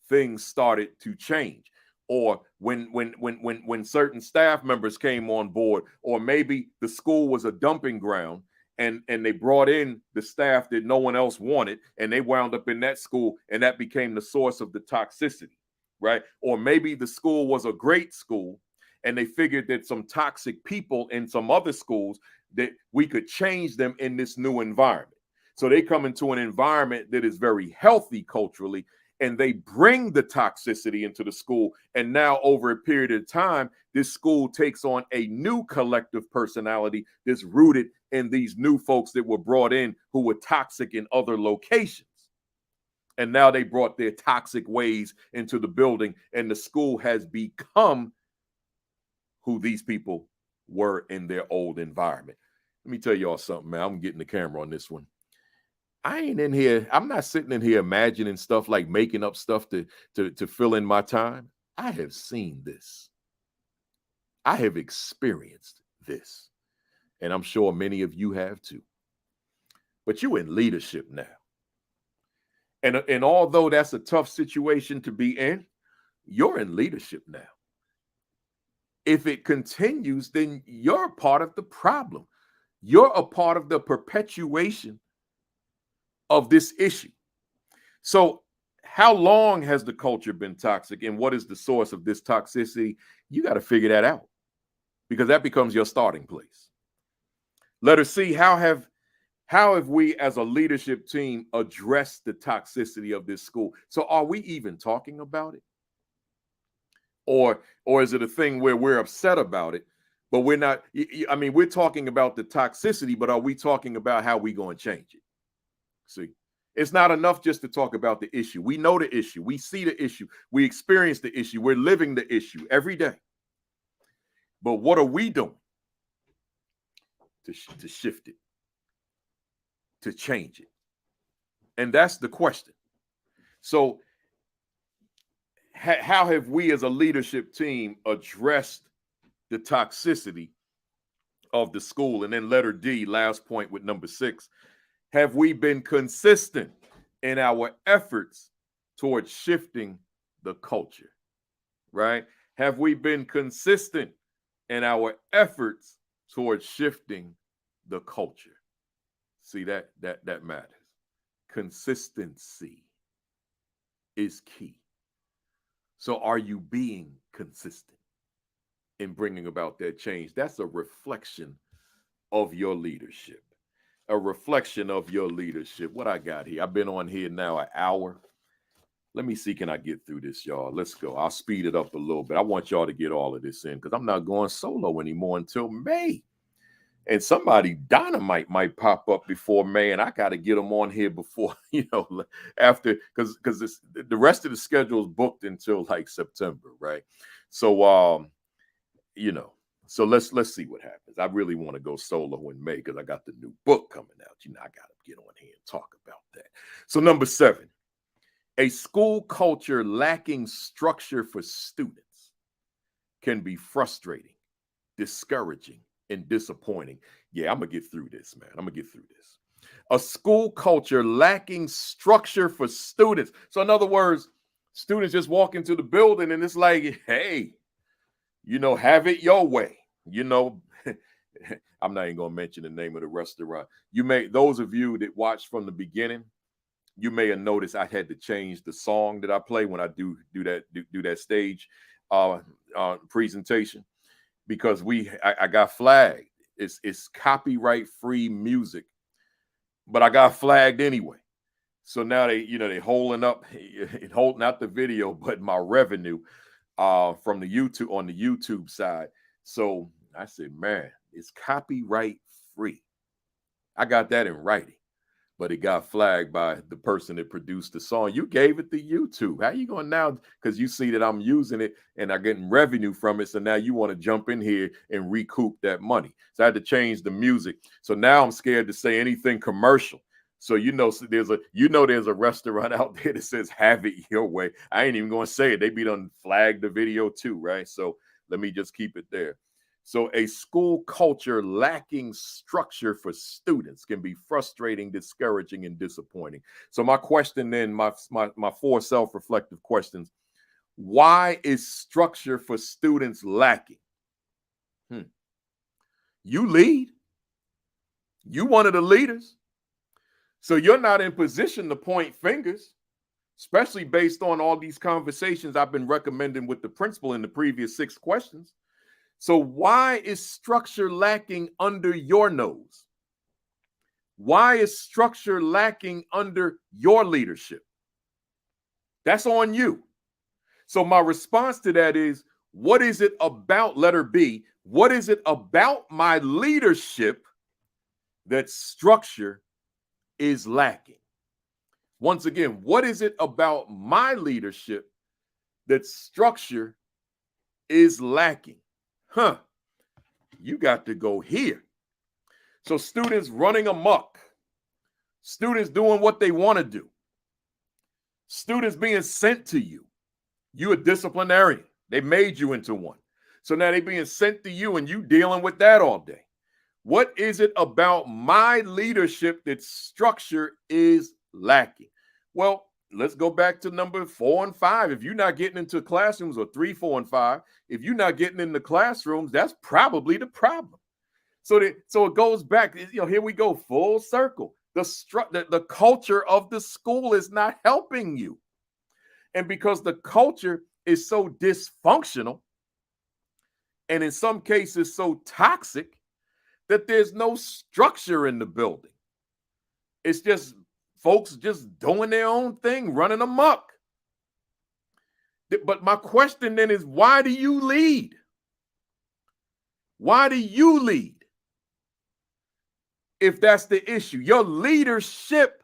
things started to change. Or when certain staff members came on board, or maybe the school was a dumping ground and they brought in the staff that no one else wanted, and they wound up in that school, and that became the source of the toxicity, right? Or maybe the school was a great school and they figured that some toxic people in some other schools, that we could change them in this new environment. So they come into an environment that is very healthy culturally, and they bring the toxicity into the school. And now over a period of time, this school takes on a new collective personality that's rooted in these new folks that were brought in who were toxic in other locations. And now they brought their toxic ways into the building, and the school has become who these people were in their old environment. Let me tell y'all something, man. I'm getting the camera on this one. I ain't in here. I'm not sitting in here imagining stuff, like making up stuff to fill in my time. I have seen this. I have experienced this. And I'm sure many of you have too. But you're in leadership now. And although that's a tough situation to be in, you're in leadership now. If it continues, then you're a part of the problem. You're a part of the perpetuation of this issue. So how long has the culture been toxic, and what is the source of this toxicity? You got to figure that out, because that becomes your starting place. Let us see, how have we as a leadership team addressed the toxicity of this school? So are we even talking about it? Or is it a thing where we're upset about it, but we're not? I mean, we're talking about the toxicity, but are we talking about how we going to change it? See, it's not enough just to talk about the issue. We know the issue. We see the issue. We experience the issue. We're living the issue every day. But what are we doing to shift it, to change it? And that's the question. So how have we as a leadership team addressed the toxicity of the school? And then letter D, last point with number 6. Have we been consistent in our efforts towards shifting the culture, right? Have we been consistent in our efforts towards shifting the culture? See, that matters. Consistency is key. So are you being consistent in bringing about that change? That's a reflection of your leadership. A reflection of your leadership. What I got here, I've been on here now an hour. Let me see, can I get through this, y'all? Let's go. I'll speed it up a little bit. I want y'all to get all of this in, because I'm not going solo anymore until May. And somebody, Dynamite, might pop up before May, and I got to get them on here before, after, because the rest of the schedule is booked until like September, right? So, so let's see what happens. I really want to go solo in May, because I got the new book coming out. I got to get on here and talk about that. So number 7, a school culture lacking structure for students can be frustrating, discouraging, and disappointing. Yeah, I'm going to get through this, man. I'm going to get through this. A school culture lacking structure for students. So in other words, students just walk into the building and it's like, hey, have it your way. I'm not even going to mention the name of the restaurant. Those of you that watched from the beginning, you may have noticed I had to change the song that I play when I do that stage presentation, because I got flagged. It's copyright free music, but I got flagged anyway. So now they holding out the video, but my revenue from the YouTube on the YouTube side. So I said, man, it's copyright free. I got that in writing, but it got flagged by the person that produced the song. You gave it to YouTube. How you going now? Because you see that I'm using it and I'm getting revenue from it. So now you want to jump in here and recoup that money. So I had to change the music. So now I'm scared to say anything commercial. So there's a restaurant out there that says "Have it your way." I ain't even gonna say it. They be done flagged the video too, right? So let me just keep it there. So a school culture lacking structure for students can be frustrating, discouraging, and disappointing. So my question then, my four self-reflective questions: why is structure for students lacking? You lead. You one of the leaders. So you're not in position to point fingers, especially based on all these conversations I've been recommending with the principal in the previous 6 questions. So why is structure lacking under your nose? Why is structure lacking under your leadership? That's on you. So my response to that is, what is it about, letter B, what is it about my leadership that structure is lacking? Once again, what is it about my leadership that structure is lacking? You got to go here. So students running amok, students doing what they want to do, students being sent to you. You a disciplinarian. They made you into one. So now they being sent to you and you dealing with that all day. What is it about my leadership that structure is lacking? Well, let's go back to number 4 and 5. If you're not getting into classrooms, or 3, 4, and 5, if you're not getting in the classrooms, that's probably the problem. So it goes back, here we go, full circle. The culture of the school is not helping you. And because the culture is so dysfunctional, and in some cases so toxic, that there's no structure in the building. It's just folks just doing their own thing, running amok. But my question then is, why do you lead? Why do you lead? If that's the issue, your leadership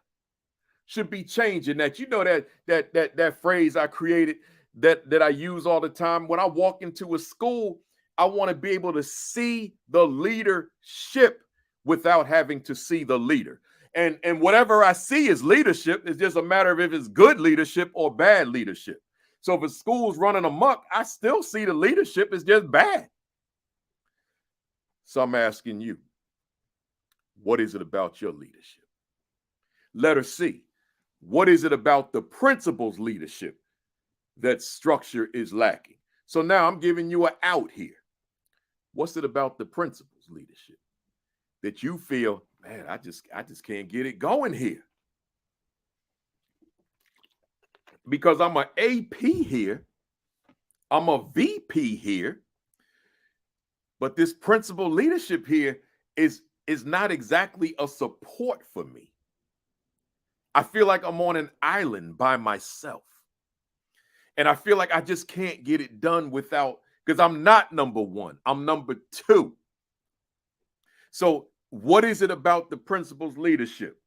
should be changing. That phrase I created that I use all the time. When I walk into a school, I want to be able to see the leadership without having to see the leader. And whatever I see is leadership. It's just a matter of if it's good leadership or bad leadership. So if a school's running amok, I still see the leadership is just bad. So I'm asking you, what is it about your leadership? Letter C, what is it about the principal's leadership that structure is lacking? So now I'm giving you an out here. What's it about the principal's leadership that you feel, man, I just can't get it going here? Because I'm an AP here, I'm a VP here, but this principal leadership here is not exactly a support for me. I feel like I'm on an island by myself. And I feel like I just can't get it done without, because I'm not number 1, I'm number 2. So what is it about the principal's leadership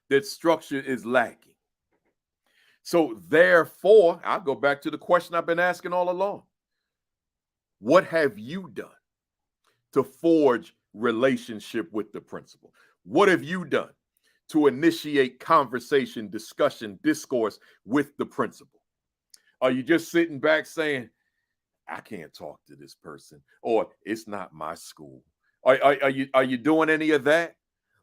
that structure is lacking? So therefore, I'll go back to the question I've been asking all along. What have you done to forge relationship with the principal? What have you done to initiate conversation, discussion, discourse with the principal? Are you just sitting back saying, I can't talk to this person, or it's not my school? Are you doing any of that?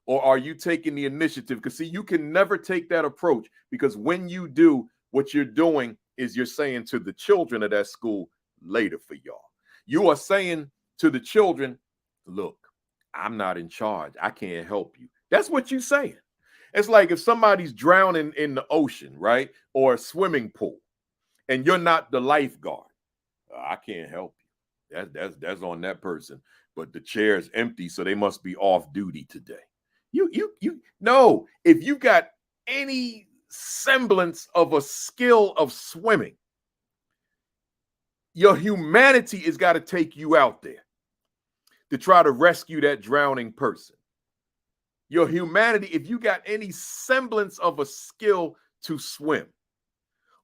Or are you taking the initiative? Because see, you can never take that approach, because when you do, what you're doing is you're saying to the children of that school, later for y'all. You are saying to the children, look, I'm not in charge. I can't help you. That's what you're saying. It's like if somebody's drowning in the ocean, right? Or a swimming pool, and you're not the lifeguard. I can't help you. That's on that person. But the chair is empty, so they must be off duty today. No, if you got any semblance of a skill of swimming, your humanity has got to take you out there to try to rescue that drowning person. Your humanity, if you got any semblance of a skill to swim,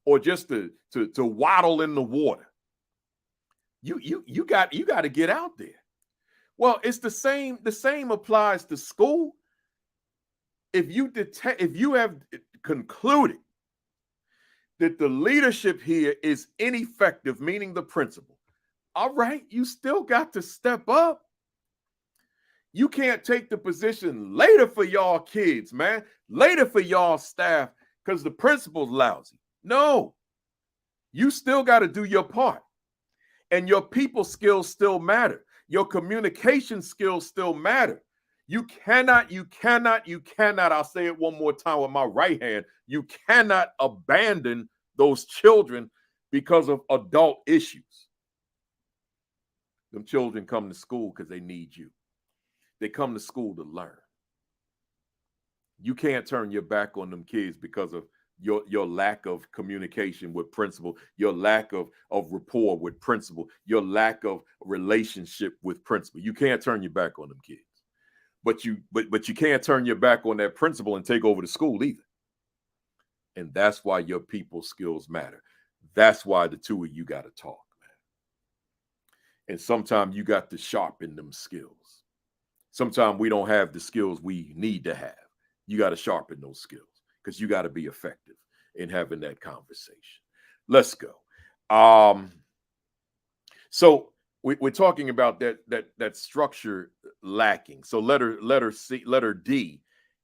or just to waddle in the water, you got to get out there. Well, it's the same applies to school. if you have concluded that the leadership here is ineffective, meaning the principal, all right, you still got to step up. You can't take the position later for y'all kids, man, later for y'all staff because the principal's lousy. No, you still got to do your part. And your people skills still matter. Your communication skills still matter. You cannot, I'll say it one more time with my right hand. You cannot abandon those children because of adult issues. Them children come to school because they need you. They come to school to learn. You can't turn your back on them kids because of your lack of communication with principal, your lack of rapport with principal, your lack of relationship with principal. You can't turn your back on them kids. But you can't turn your back on that principal and take over the school either. And that's why your people skills matter. That's why the two of you got to talk, man. And sometimes you got to sharpen them skills. Sometimes we don't have the skills we need to have. You got to sharpen those skills because you got to be effective in having that conversation. Let's go. So we're talking about that structure lacking. So letter D,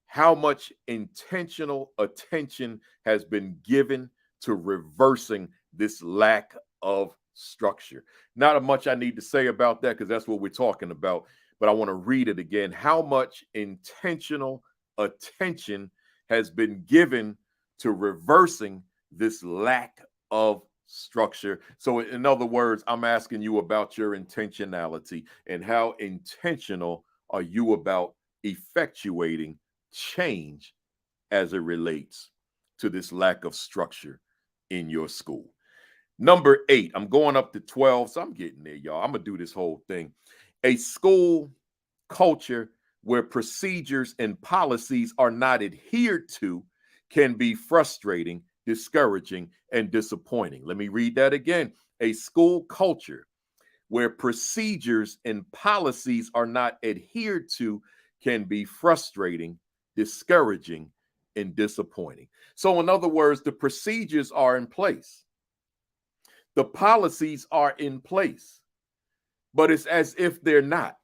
how much intentional attention has been given to reversing this lack of structure? Not much I need to say about that because that's what we're talking about, but I want to read it again. How much intentional attention has been given to reversing this lack of structure? So in other words, I'm asking you about your intentionality and how intentional are you about effectuating change as it relates to this lack of structure in your school. Number 8, I'm going up to 12, so I'm getting there, y'all. I'm gonna do this whole thing. A school culture where procedures and policies are not adhered to can be frustrating, discouraging, and disappointing. Let me read that again. A school culture where procedures and policies are not adhered to can be frustrating, discouraging, and disappointing. So in other words, the procedures are in place. The policies are in place, but it's as if they're not.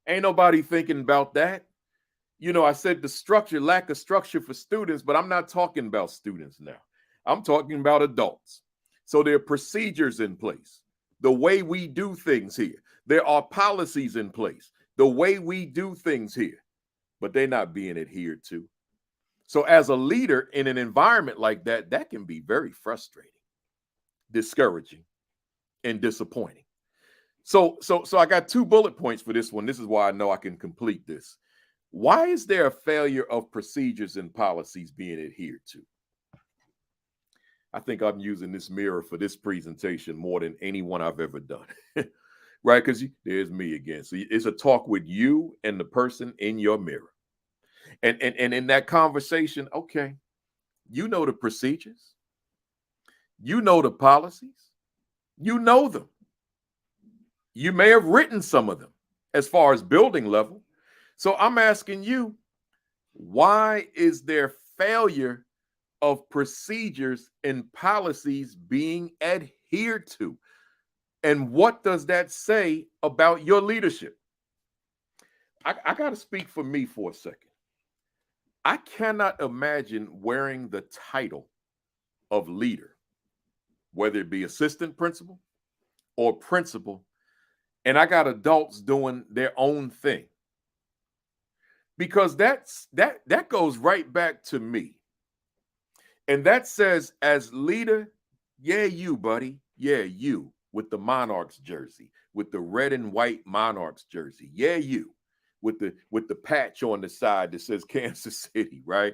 Ain't nobody thinking about that. You know, I said the structure, lack of structure for students, but I'm not talking about students now. I'm talking about adults. So there are procedures in place. The way we do things here. There are policies in place. The way we do things here, but they're not being adhered to. So as a leader in an environment like that, that can be very frustrating, discouraging, and disappointing. So I got 2 bullet points for this one. This is why I know I can complete this. Why is there a failure of procedures and policies being adhered to? I think I'm using this mirror for this presentation more than anyone I've ever done, right? Because there's me again. So it's a talk with you and the person in your mirror. And in that conversation, okay, you know the procedures. You know the policies. You know them. You may have written some of them as far as building level. So I'm asking you, why is there failure of procedures and policies being adhered to? And what does that say about your leadership? I got to speak for me for a second. I cannot imagine wearing the title of leader, whether it be assistant principal or principal, and I got adults doing their own thing. Because that goes right back to me. And that says, as leader, yeah, you, buddy. Yeah, you with the Monarchs jersey, with the red and white Monarchs jersey. Yeah, you with the patch on the side that says Kansas City, right?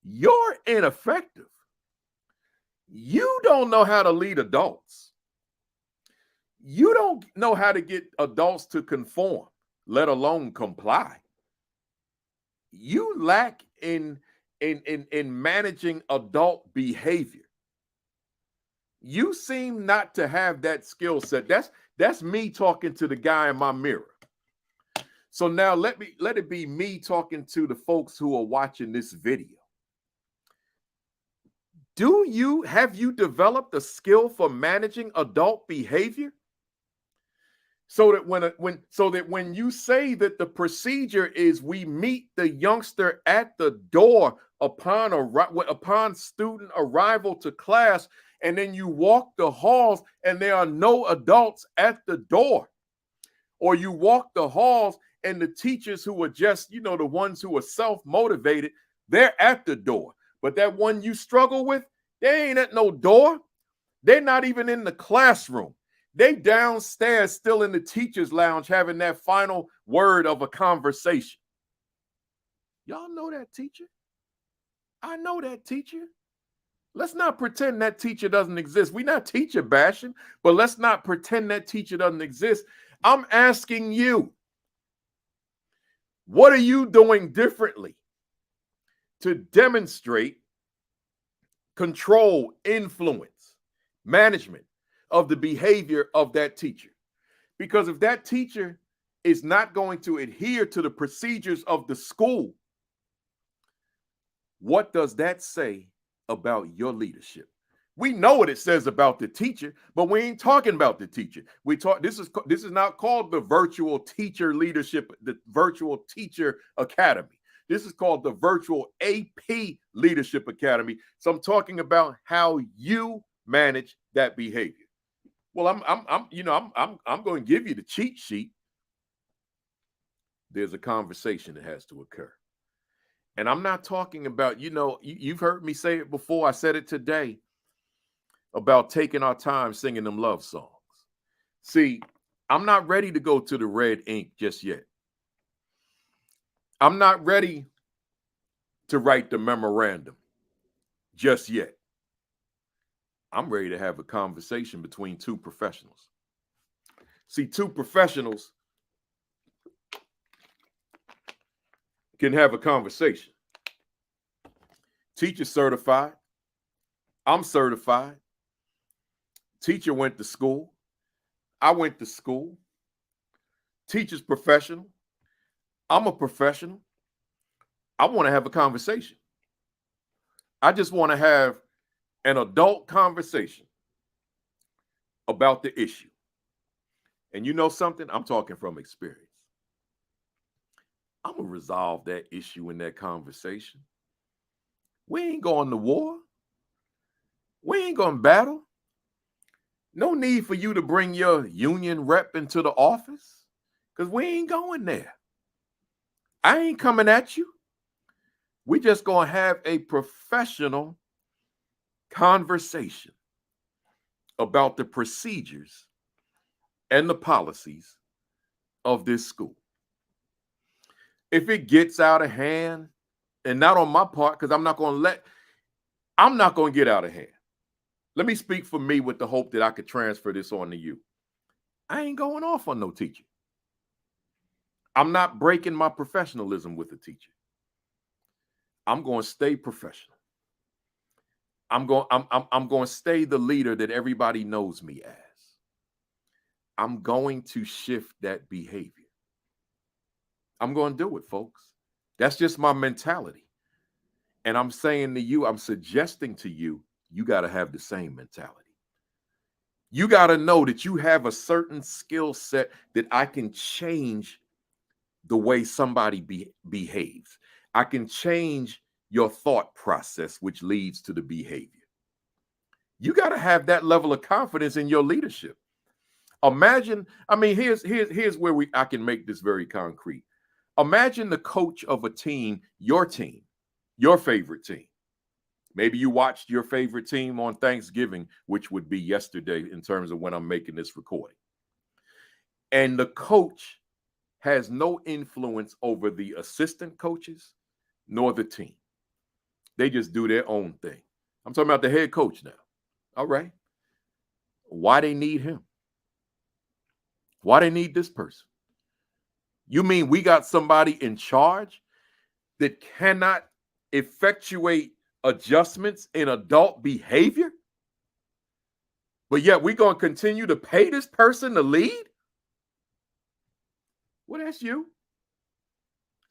You're ineffective. You don't know how to lead adults. You don't know how to get adults to conform, let alone comply. You lack in managing adult behavior. You seem not to have that skill set. That's me talking to the guy in my mirror. So now let it be me talking to the folks who are watching this video. Have you developed a skill for managing adult behavior? So that when you say that the procedure is we meet the youngster at the door upon student arrival to class, and then you walk the halls and there are no adults at the door, or you walk the halls and the teachers who are just, the ones who are self-motivated, they're at the door. But that one you struggle with, they ain't at no door. They're not even in the classroom. They downstairs still in the teacher's lounge having that final word of a conversation. Y'all know that teacher? I know that teacher. Let's not pretend that teacher doesn't exist. We're not teacher bashing, but let's not pretend that teacher doesn't exist. I'm asking you, what are you doing differently to demonstrate control, influence, management of the behavior of that teacher? Because if that teacher is not going to adhere to the procedures of the school, what does that say about your leadership? We know what it says about the teacher, but we ain't talking about the teacher. This is not called the virtual teacher leadership, the virtual teacher academy. This is called the virtual AP leadership academy. So I'm talking about how you manage that behavior. Well, I'm going to give you the cheat sheet. There's a conversation that has to occur. And I'm not talking about, you've heard me say it before. I said it today about taking our time singing them love songs. See, I'm not ready to go to the red ink just yet. I'm not ready to write the memorandum just yet. I'm ready to have a conversation between two professionals. See, two professionals can have a conversation. Teacher certified. I'm certified. Teacher went to school. I went to school. Teacher's professional. I'm a professional. I want to have a conversation. I just want to have an adult conversation about the issue. And you know something? I'm talking from experience. I'm going to resolve that issue in that conversation. We ain't going to war. We ain't going to battle. No need for you to bring your union rep into the office, because we ain't going there. I ain't coming at you. We just going to have a professional conversation about the procedures and the policies of this school. If it gets out of hand, and not on my part, because I'm not going to get out of hand. Let me speak for me with the hope that I could transfer this on to you. I ain't going off on no teacher. I'm not breaking my professionalism with a teacher. I'm going to stay professional. I'm going to stay the leader that everybody knows me as. I'm going to shift that behavior. I'm going to do it, folks. That's just my mentality. And I'm saying to you, I'm suggesting to you, you got to have the same mentality. You got to know that you have a certain skill set that I can change the way somebody behaves. I can change your thought process, which leads to the behavior. You got to have that level of confidence in your leadership. Imagine, here's where I can make this very concrete. Imagine the coach of a team, your favorite team. Maybe you watched your favorite team on Thanksgiving, which would be yesterday in terms of when I'm making this recording. And the coach has no influence over the assistant coaches nor the team. They just do their own thing. I'm talking about the head coach now. All right. Why they need him? Why they need this person? You mean we got somebody in charge that cannot effectuate adjustments in adult behavior? But yet we're going to continue to pay this person to lead? Well, that's you.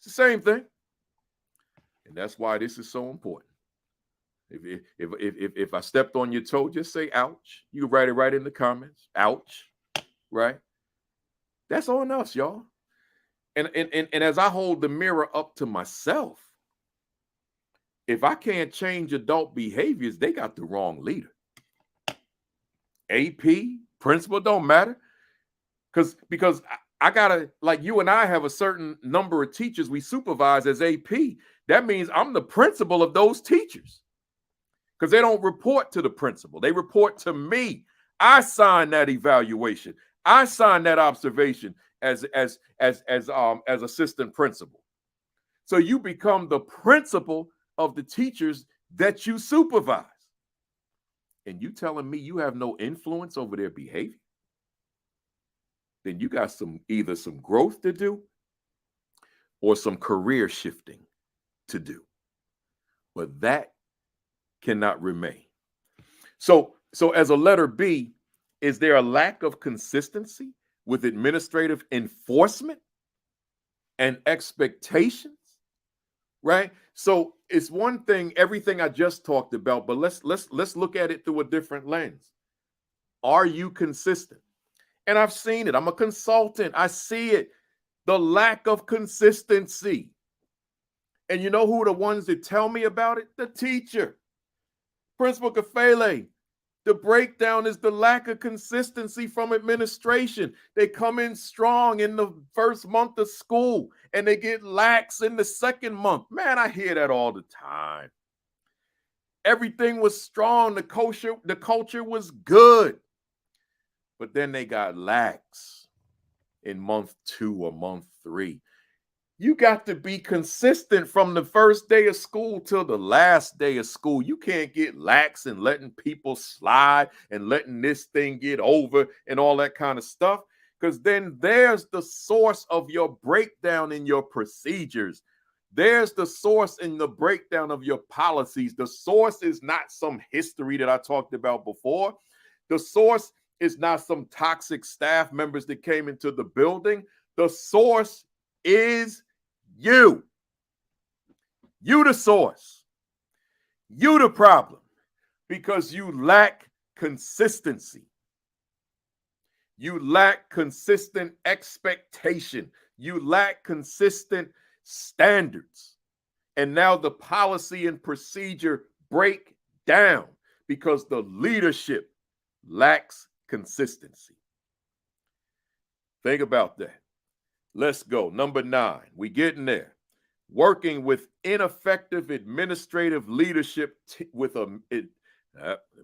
It's the same thing. And that's why this is so important. If I stepped on your toe, just say ouch. You can write it right in the comments. Ouch. Right? That's on us, y'all. And as I hold the mirror up to myself, if I can't change adult behaviors, they got the wrong leader. AP, principal, don't matter. Because I gotta, like, you and I have a certain number of teachers we supervise as AP. That means I'm the principal of those teachers. Because they don't report to the principal. They report to me. I sign that evaluation. I sign that observation as assistant principal. So you become the principal of the teachers that you supervise. And you telling me you have no influence over their behavior? Then you got either some growth to do or some career shifting to do. But that cannot remain. So as a letter B, is there a lack of consistency with administrative enforcement and expectations? Right? So it's one thing, everything I just talked about, but let's look at it through a different lens. Are you consistent? And I've seen it. I'm a consultant. I see it. The lack of consistency. And you know who are the ones that tell me about it? The teacher. Principal Kafele. The breakdown is the lack of consistency from administration. They come in strong in the first month of school and they get lax in the second month. Man, I hear that all the time. Everything was strong. The culture was good. But then they got lax in month 2 or month 3. You got to be consistent from the first day of school till the last day of school. You can't get lax and letting people slide and letting this thing get over and all that kind of stuff. Because then there's the source of your breakdown in your procedures. There's the source in the breakdown of your policies. The source is not some history that I talked about before. The source is not some toxic staff members that came into the building. The source is you. You the source. You the problem because you lack consistency. You lack consistent expectation. You lack consistent standards. And now the policy and procedure break down because the leadership lacks consistency. Think about that. Let's go. Number 9. We getting there. Working with ineffective administrative leadership let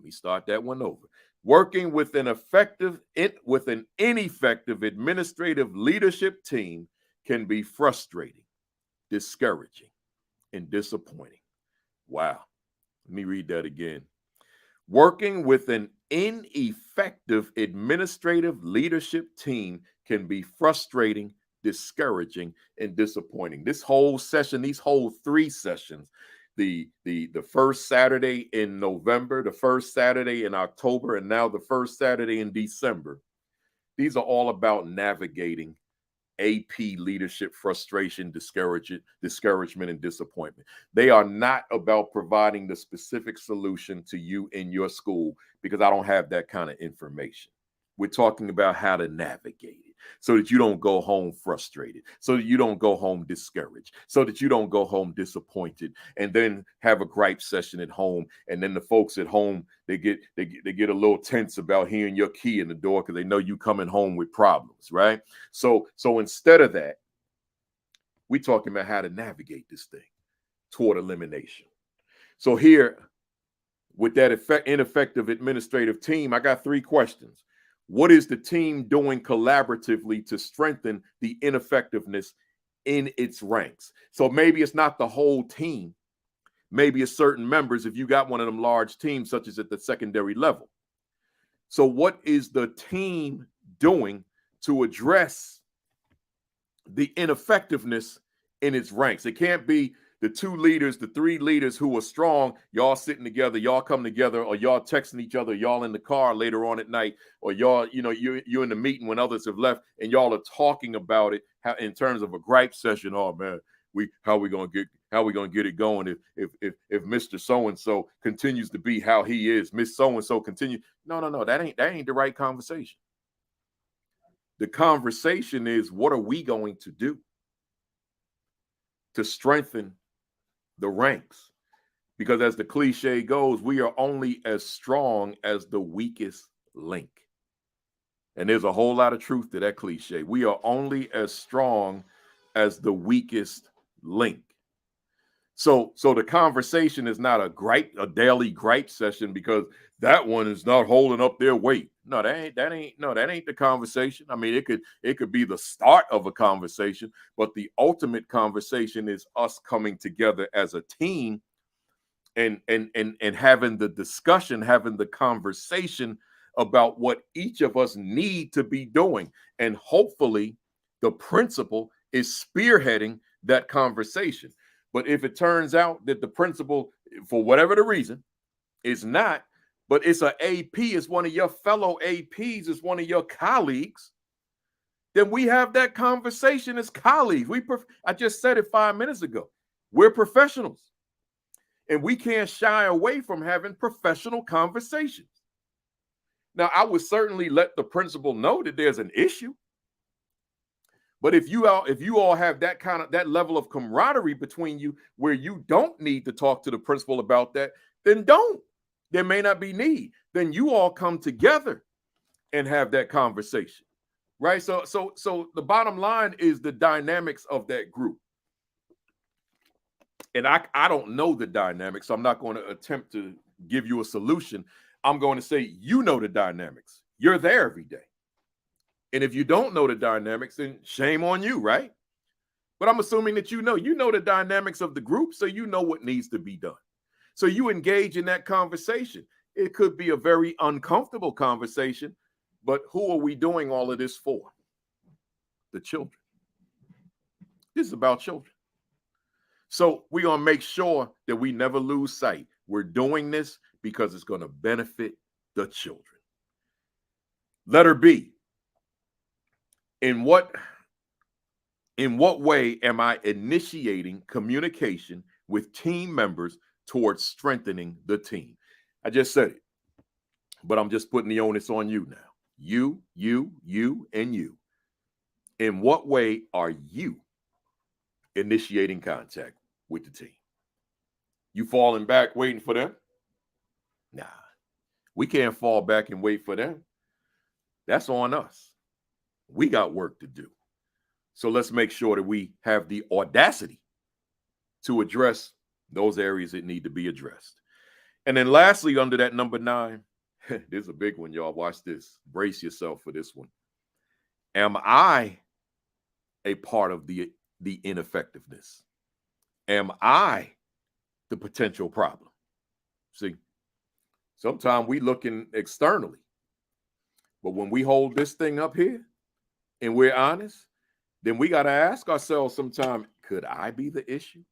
me start that one over. Working with an ineffective administrative leadership team can be frustrating, discouraging, and disappointing. Wow. Let me read that again. Working with an ineffective administrative leadership team can be frustrating, discouraging, and disappointing. This whole session, these whole 3 sessions, the first Saturday in November, the first Saturday in October, and now the first Saturday in December, these are all about navigating AP leadership frustration, discouragement, and disappointment. They are not about providing the specific solution to you in your school because I don't have that kind of information. We're talking about how to navigate it so that you don't go home frustrated, so that you don't go home discouraged, so that you don't go home disappointed and then have a gripe session at home. And then the folks at home, they get a little tense about hearing your key in the door because they know you coming home with problems, right? So instead of that, we're talking about how to navigate this thing toward elimination. So here, with that ineffective administrative team, I got 3 questions. What is the team doing collaboratively to strengthen the ineffectiveness in its ranks? So maybe it's not the whole team. Maybe it's certain members if you got one of them large teams, such as at the secondary level. So what is the team doing to address the ineffectiveness in its ranks? It can't be the 2 leaders, the 3 leaders who are strong, y'all sitting together, y'all come together, or y'all texting each other, y'all in the car later on at night, or y'all, you're in the meeting when others have left, and y'all are talking about it in terms of a gripe session. Oh man, how we gonna get it going if Mr. So-and-so continues to be how he is, Miss So-and-so continue. No, that ain't the right conversation. The conversation is, what are we going to do to strengthen the ranks? Because as the cliche goes, we are only as strong as the weakest link. And there's a whole lot of truth to that cliche. We are only as strong as the weakest link. So the conversation is not a daily gripe session because that one is not holding up their weight. No, that ain't the conversation. I mean, it could be the start of a conversation, but the ultimate conversation is us coming together as a team and having the discussion, having the conversation about what each of us need to be doing. And hopefully the principal is spearheading that conversation. But if it turns out that the principal, for whatever the reason, is not, but it's an AP, it's one of your fellow APs, it's one of your colleagues, then we have that conversation as colleagues. I just said it 5 minutes ago. We're professionals. And we can't shy away from having professional conversations. Now, I would certainly let the principal know that there's an issue. But if you all have that level of camaraderie between you where you don't need to talk to the principal about that, then don't. There may not be need. Then you all come together and have that conversation, right? So the bottom line is the dynamics of that group. And I don't know the dynamics, so I'm not going to attempt to give you a solution. I'm going to say, you know the dynamics. You're there every day. And if you don't know the dynamics, then shame on you, right? But I'm assuming that you know the dynamics of the group, so you know what needs to be done. So you engage in that conversation. It could be a very uncomfortable conversation, but who are we doing all of this for? The children. This is about children. So we're going to make sure that we never lose sight. We're doing this because it's going to benefit the children. Letter B. In what way am I initiating communication with team members towards strengthening the team? I just said it, but I'm just putting the onus on you now. You, and you. In what way are you initiating contact with the team? You falling back waiting for them? Nah, we can't fall back and wait for them. That's on us. We got work to do. So let's make sure that we have the audacity to address those areas that need to be addressed. And then lastly, under that number 9, this is a big one, y'all. Watch this. Brace yourself for this one. Am I a part of the ineffectiveness? Am I the potential problem? See, sometimes we looking externally, but when we hold this thing up here and we're honest, then we got to ask ourselves sometime, could I be the issue?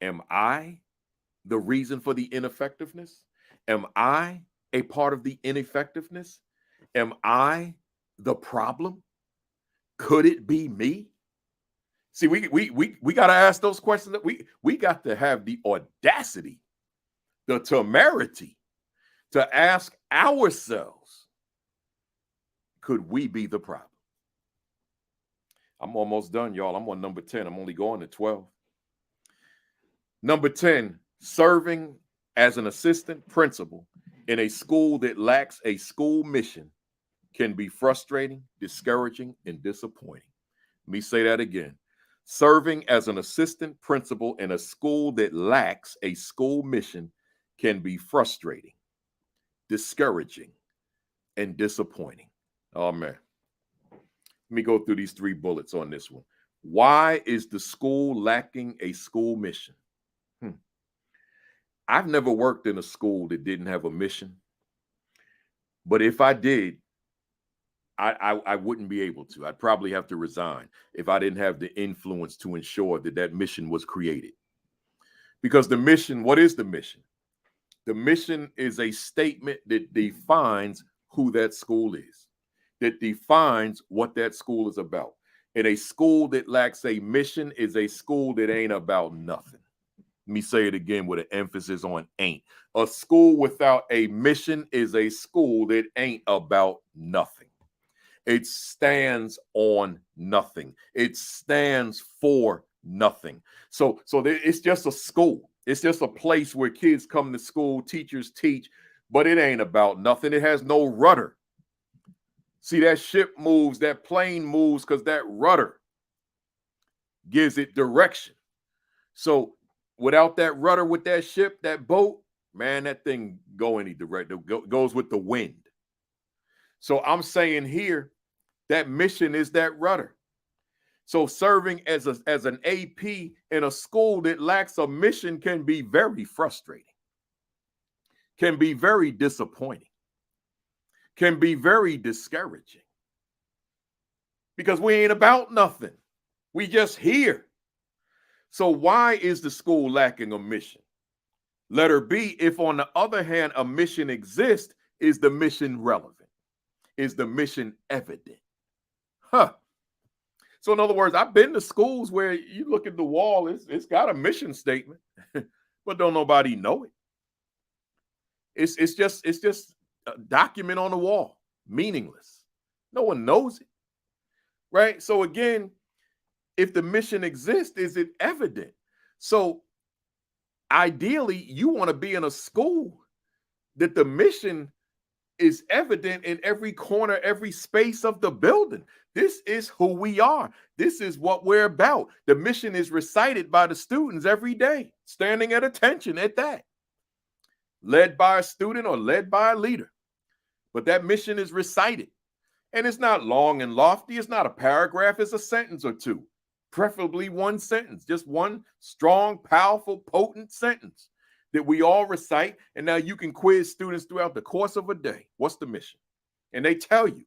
Am I the reason for the ineffectiveness? Am I a part of the ineffectiveness? Am I the problem? Could it be me? See, we got to ask those questions. We got to have the audacity, the temerity to ask ourselves, could we be the problem? I'm almost done, y'all. I'm on number 10. I'm only going to 12. Number 10, serving as an assistant principal in a school that lacks a school mission can be frustrating, discouraging, and disappointing. Let me say that again. Serving as an assistant principal in a school that lacks a school mission can be frustrating, discouraging, and disappointing. Oh, man. Let me go through these 3 bullets on this one. Why is the school lacking a school mission? I've never worked in a school that didn't have a mission. But if I did, I wouldn't be able to. I'd probably have to resign if I didn't have the influence to ensure that mission was created. Because the mission, what is the mission? The mission is a statement that defines who that school is, that defines what that school is about. And a school that lacks a mission is a school that ain't about nothing. Let me say it again with an emphasis on ain't. A school without a mission is a school that ain't about nothing. It stands on nothing. It stands for nothing. So it's just a school. It's just a place where kids come to school, teachers teach, but it ain't about nothing. It has no rudder. See, that ship moves, that plane moves because that rudder gives it direction. So without that rudder with that ship, that boat, man, that thing go any direction. Goes with the wind. So I'm saying here, that mission is that rudder. So serving as an AP in a school that lacks a mission can be very frustrating, can be very disappointing, can be very discouraging. Because we ain't about nothing. We just here. So why is the school lacking a mission? Letter B, if on the other hand a mission exists, is the mission relevant? Is the mission evident? So in other words, I've been to schools where you look at the wall, it's got a mission statement, but don't nobody know it. It's just a document on the wall, meaningless. No one knows it, right? So again, if the mission exists, is it evident? So ideally, you want to be in a school that the mission is evident in every corner, every space of the building. This is who we are. This is what we're about. The mission is recited by the students every day, standing at attention at that. Led by a student or led by a leader. But that mission is recited. And it's not long and lofty. It's not a paragraph. It's a sentence or two. Preferably one sentence. Just one strong, powerful, potent sentence that we all recite. And now you can quiz students throughout the course of a day. What's the mission? And they tell you,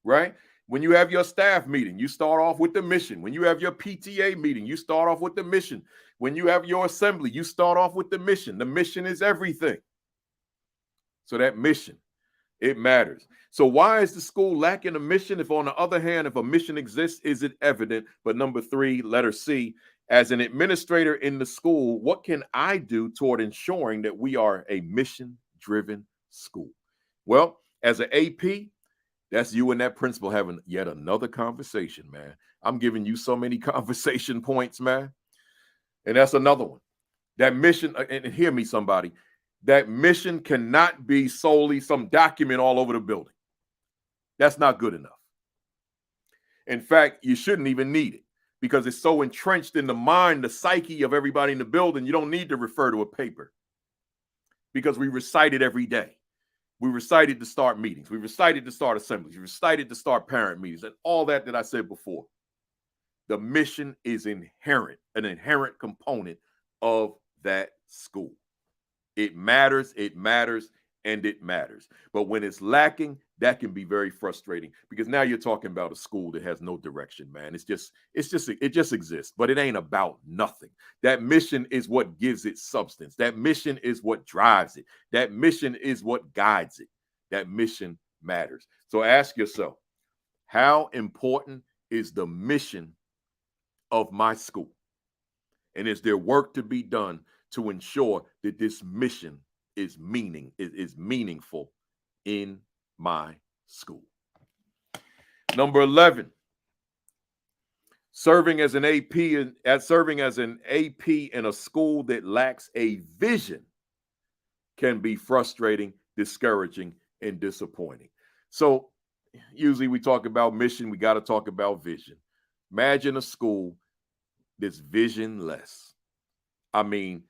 right? When you have your staff meeting, you start off with the mission. When you have your PTA meeting, you start off with the mission. When you have your assembly, you start off with the mission. The mission is everything. So that mission, it matters. So why is the school lacking a mission? If on the other hand, if a mission exists, is it evident? But number 3, letter C, as an administrator in the school, what can I do toward ensuring that we are a mission-driven school? Well, as an AP, that's you and that principal having yet another conversation, man. I'm giving you so many conversation points, man. And that's another one. That mission, and hear me, somebody, that mission cannot be solely some document all over the building. That's not good enough. In fact, you shouldn't even need it because it's so entrenched in the mind, the psyche of everybody in the building. You don't need to refer to a paper because we recite it every day. We recite it to start meetings. We recite it to start assemblies. We recite it to start parent meetings and all that I said before. The mission is inherent, an inherent component of that school. It matters, and it matters. But when it's lacking, that can be very frustrating because now you're talking about a school that has no direction, man. It just exists, but it ain't about nothing. That mission is what gives it substance. That mission is what drives it. That mission is what guides it. That mission matters. So ask yourself, how important is the mission of my school? And is there work to be done to ensure that this mission is meaningful in my school? Number 11, serving as an AP in a school that lacks a vision can be frustrating, discouraging, and disappointing. So usually we talk about mission, we got to talk about vision. Imagine a school that's visionless. I mean,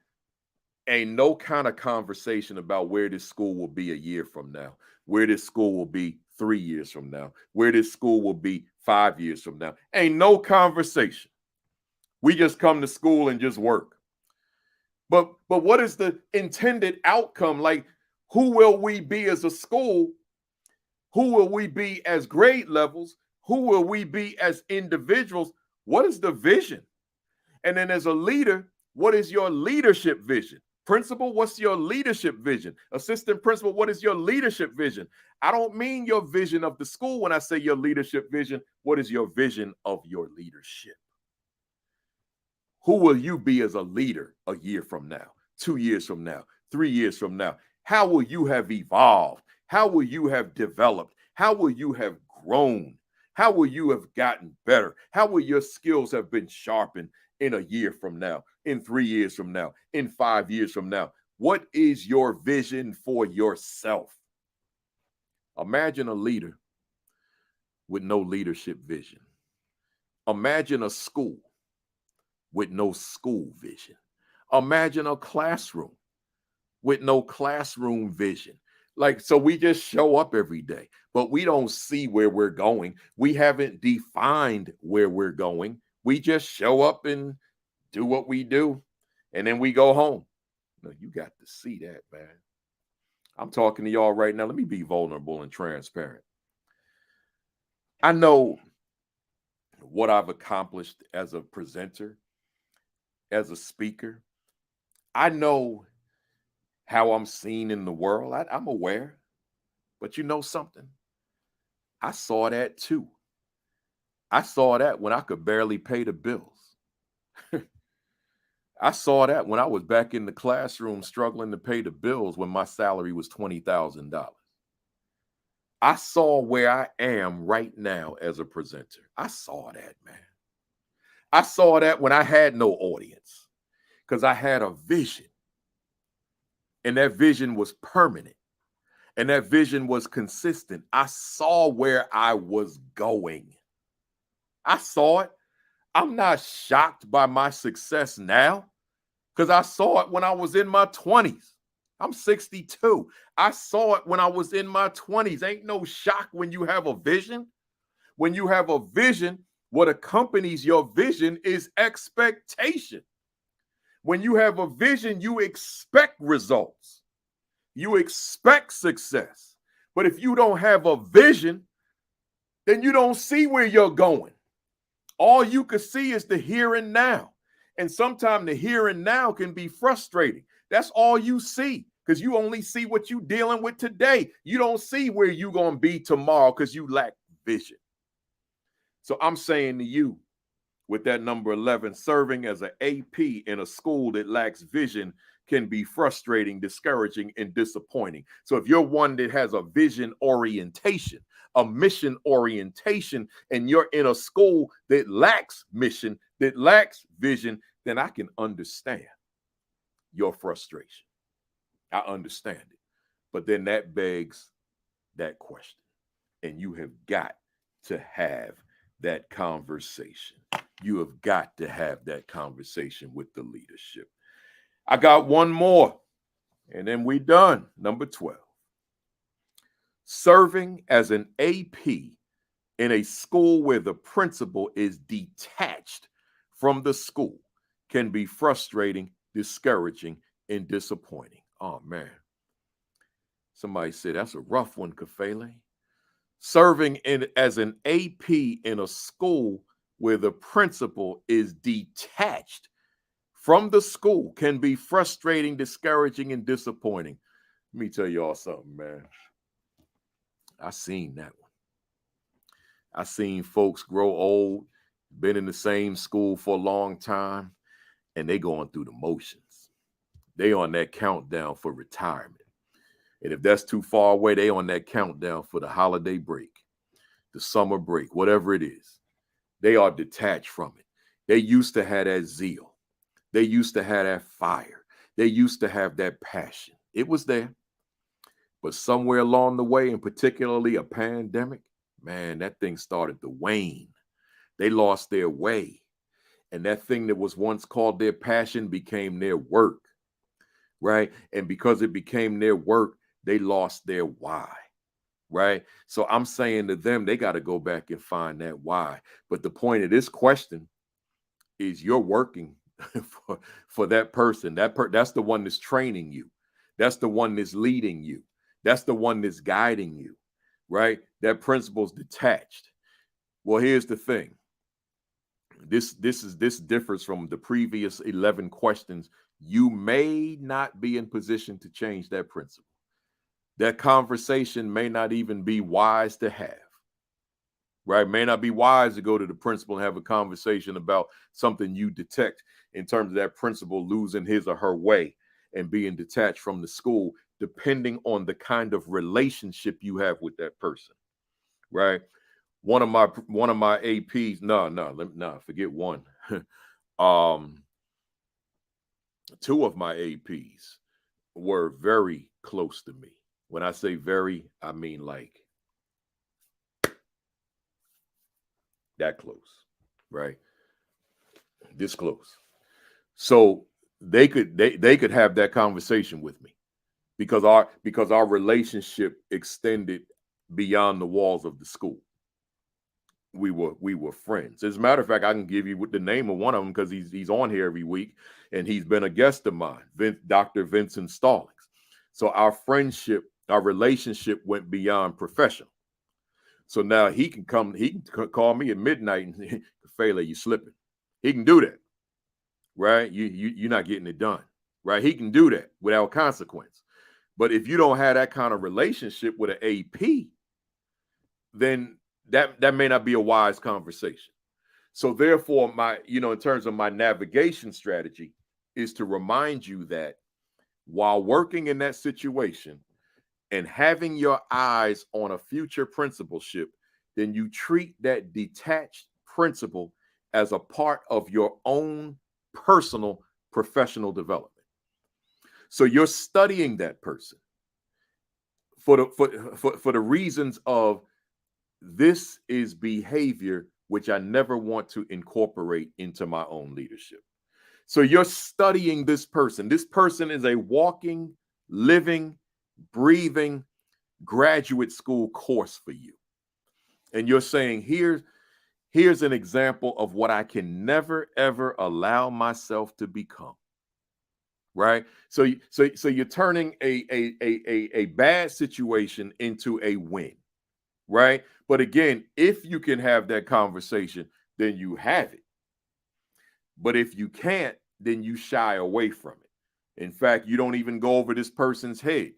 ain't no kind of conversation about where this school will be a year from now, where this school will be 3 years from now, where this school will be 5 years from now. Ain't no conversation. We just come to school and just work. But what is the intended outcome? Like, who will we be as a school? Who will we be as grade levels? Who will we be as individuals? What is the vision? And then as a leader, what is your leadership vision? Principal, what's your leadership vision? Assistant principal, what is your leadership vision? I don't mean your vision of the school when I say your leadership vision. What is your vision of your leadership? Who will you be as a leader a year from now, 2 years from now, 3 years from now? How will you have evolved? How will you have developed? How will you have grown? How will you have gotten better? How will your skills have been sharpened in a year from now, in 3 years from now, in 5 years from now? What is your vision for yourself? Imagine a leader with no leadership vision. Imagine a school with no school vision. Imagine a classroom with no classroom vision. Like, so we just show up every day, but we don't see where we're going. We haven't defined where we're going. We just show up and do what we do, and then we go home. No, you got to see that, man. I'm talking to y'all right now. Let me be vulnerable and transparent. I know what I've accomplished as a presenter, as a speaker. I know how I'm seen in the world. I'm aware. But you know something? I saw that too. I saw that when I could barely pay the bills. I saw that when I was back in the classroom struggling to pay the bills when my salary was $20,000. I saw where I am right now as a presenter. I saw that, man. I saw that when I had no audience because I had a vision. And that vision was permanent. And that vision was consistent. I saw where I was going. I saw it. I'm not shocked by my success now because I saw it when I was in my 20s. I'm 62. I saw it when I was in my 20s. Ain't no shock when you have a vision. When you have a vision, what accompanies your vision is expectation. When you have a vision, you expect results. You expect success. But if you don't have a vision, then you don't see where you're going. All you can see is the here and now. And sometimes the here and now can be frustrating. That's all you see because you only see what you're dealing with today. You don't see where you're going to be tomorrow because you lack vision. So I'm saying to you, with that number 11, serving as an AP in a school that lacks vision can be frustrating, discouraging, and disappointing. So if you're one that has a vision orientation, a mission orientation, and you're in a school that lacks mission, that lacks vision, then I can understand your frustration. I understand it. But then that begs that question. And you have got to have that conversation. You have got to have that conversation with the leadership. I got one more, and then we done. Number 12. Serving as an AP in a school where the principal is detached from the school can be frustrating, discouraging, and disappointing. Oh, man. Somebody said that's a rough one, Kafele. Serving as an AP in a school where the principal is detached from the school can be frustrating, discouraging, and disappointing. Let me tell y'all something, man. I seen that one. I seen folks grow old, been in the same school for a long time, and they going through the motions. They on that countdown for retirement. And if that's too far away, they on that countdown for the holiday break, the summer break, whatever it is. They are detached from it. They used to have that zeal. They used to have that fire. They used to have that passion. It was there. But somewhere along the way, and particularly a pandemic, man, that thing started to wane. They lost their way. And that thing that was once called their passion became their work, right? And because it became their work, they lost their why, right? So I'm saying to them, they got to go back and find that why. But the point of this question is you're working for that person. That's the one that's training you. That's the one that's leading you. That's the one that's guiding you, right? That principle's detached. Well, here's the thing. This differs from the previous 11 questions you may not be in position to change that principle. That conversation may not even be wise to have, right? May not be wise to go to the principal and have a conversation about something you detect in terms of that principal losing his or her way and being detached from the school, depending on the kind of relationship you have with that person, right? One of my APs, forget one. Two of my APs were very close to me. When I say very, I mean like that close, right? This close. So they could have that conversation with me because our relationship extended beyond the walls of the school. We were friends. As a matter of fact, I can give you the name of one of them because he's on here every week and he's been a guest of mine, Dr. Vincent Stallings. So our relationship went beyond professional. So now he can call me at midnight and say, Kafele, you slipping. He can do that, right? You're not getting it done, right? He can do that without consequence. But if you don't have that kind of relationship with an AP, then that may not be a wise conversation. So therefore, in terms of my navigation strategy is to remind you that while working in that situation and having your eyes on a future principalship, then you treat that detached principle as a part of your own personal professional development. So you're studying that person for the reasons of this is behavior which I never want to incorporate into my own leadership. So you're studying this person. This person is a walking, living, breathing graduate school course for you. And you're saying, here's an example of what I can never, ever allow myself to become. Right? So you're turning a bad situation into a win. Right? But again, if you can have that conversation, then you have it. But if you can't, then you shy away from it. In fact, you don't even go over this person's head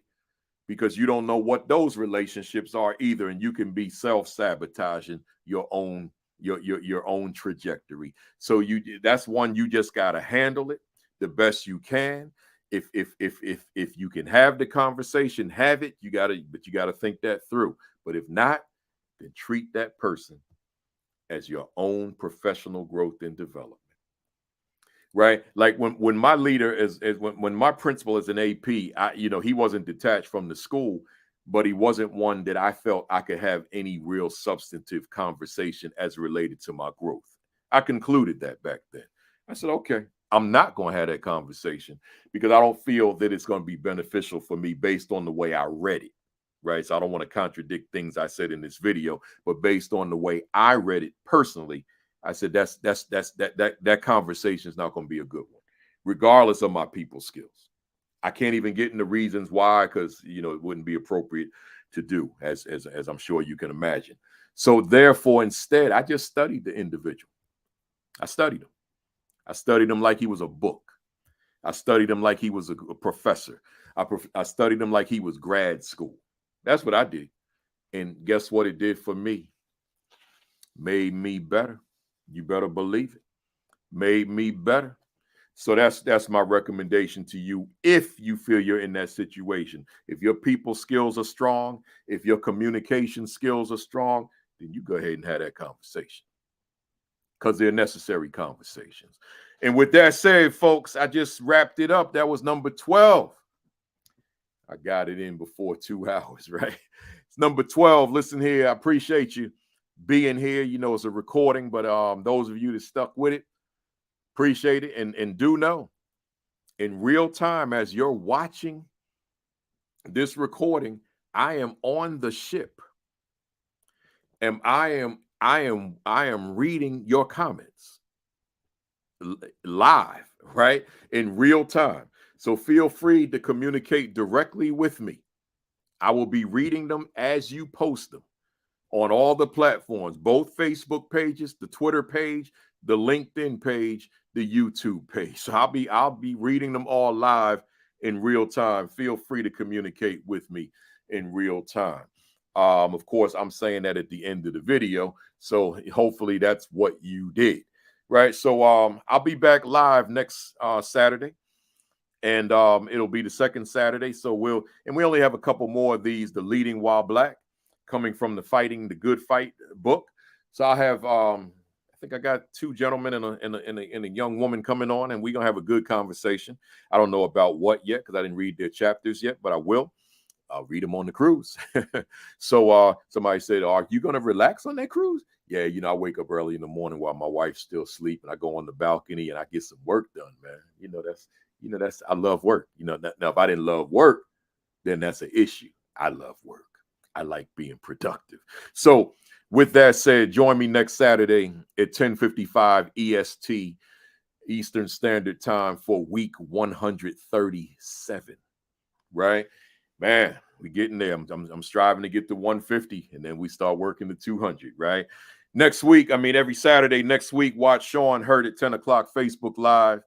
because you don't know what those relationships are either. And you can be self-sabotaging your own trajectory. So that's one, you just got to handle it the best you can. If you can have the conversation, have it. But you got to think that through. But if not, then treat that person as your own professional growth and development. Right? Like when my leader when my principal is an AP, he wasn't detached from the school, but he wasn't one that I felt I could have any real substantive conversation as related to my growth. I concluded that back then. I said, okay, I'm not going to have that conversation because I don't feel that it's going to be beneficial for me based on the way I read it. Right. So I don't want to contradict things I said in this video, but based on the way I read it personally, I said that conversation is not going to be a good one, regardless of my people skills. I can't even get into reasons why, because it wouldn't be appropriate to do, as I'm sure you can imagine. So therefore, instead, I just studied the individual. I studied him. I studied him like he was a book. I studied him like he was a professor. I studied him like he was grad school. That's what I did. And guess what it did for me? Made me better. You better believe it. Made me better. So that's my recommendation to you if you feel you're in that situation. If your people skills are strong, if your communication skills are strong, then you go ahead and have that conversation because they're necessary conversations. And with that said, folks, I just wrapped it up. That was number 12. I got it in before 2 hours, right? It's number 12. Listen here, I appreciate you being here. It's a recording, but those of you that stuck with it, appreciate it. And do know, in real time, as you're watching this recording, I am on the ship. And I am reading your comments live, right? In real time. So feel free to communicate directly with me. I will be reading them as you post them on all the platforms, both Facebook pages, the Twitter page, the LinkedIn page, the YouTube page. So I'll be reading them all live in real time. Feel free to communicate with me in real time. Of course, I'm saying that at the end of the video, so hopefully that's what you did, right? So I'll be back live next Saturday, and it'll be the second Saturday. So we only have a couple more of these, the Leading While Black, coming from the Fighting the Good Fight book. So I have I think I got two gentlemen and a young woman coming on, and we're gonna have a good conversation. I don't know about what yet because I didn't read their chapters yet, but I will. I'll read them on the cruise. So somebody said, "Are you gonna relax on that cruise?" Yeah, you know, I wake up early in the morning while my wife's still asleep, and I go on the balcony and I get some work done, man. That's I love work. You know, now if I didn't love work, then that's an issue. I love work. I like being productive. So with that said, join me next Saturday at 10:55 EST, Eastern Standard Time, for week 137. Right? Man, we're getting there. I'm striving to get to 150, and then we start working to 200, right? Next week, every Saturday next week, watch Sean Hurt at 10 o'clock Facebook Live,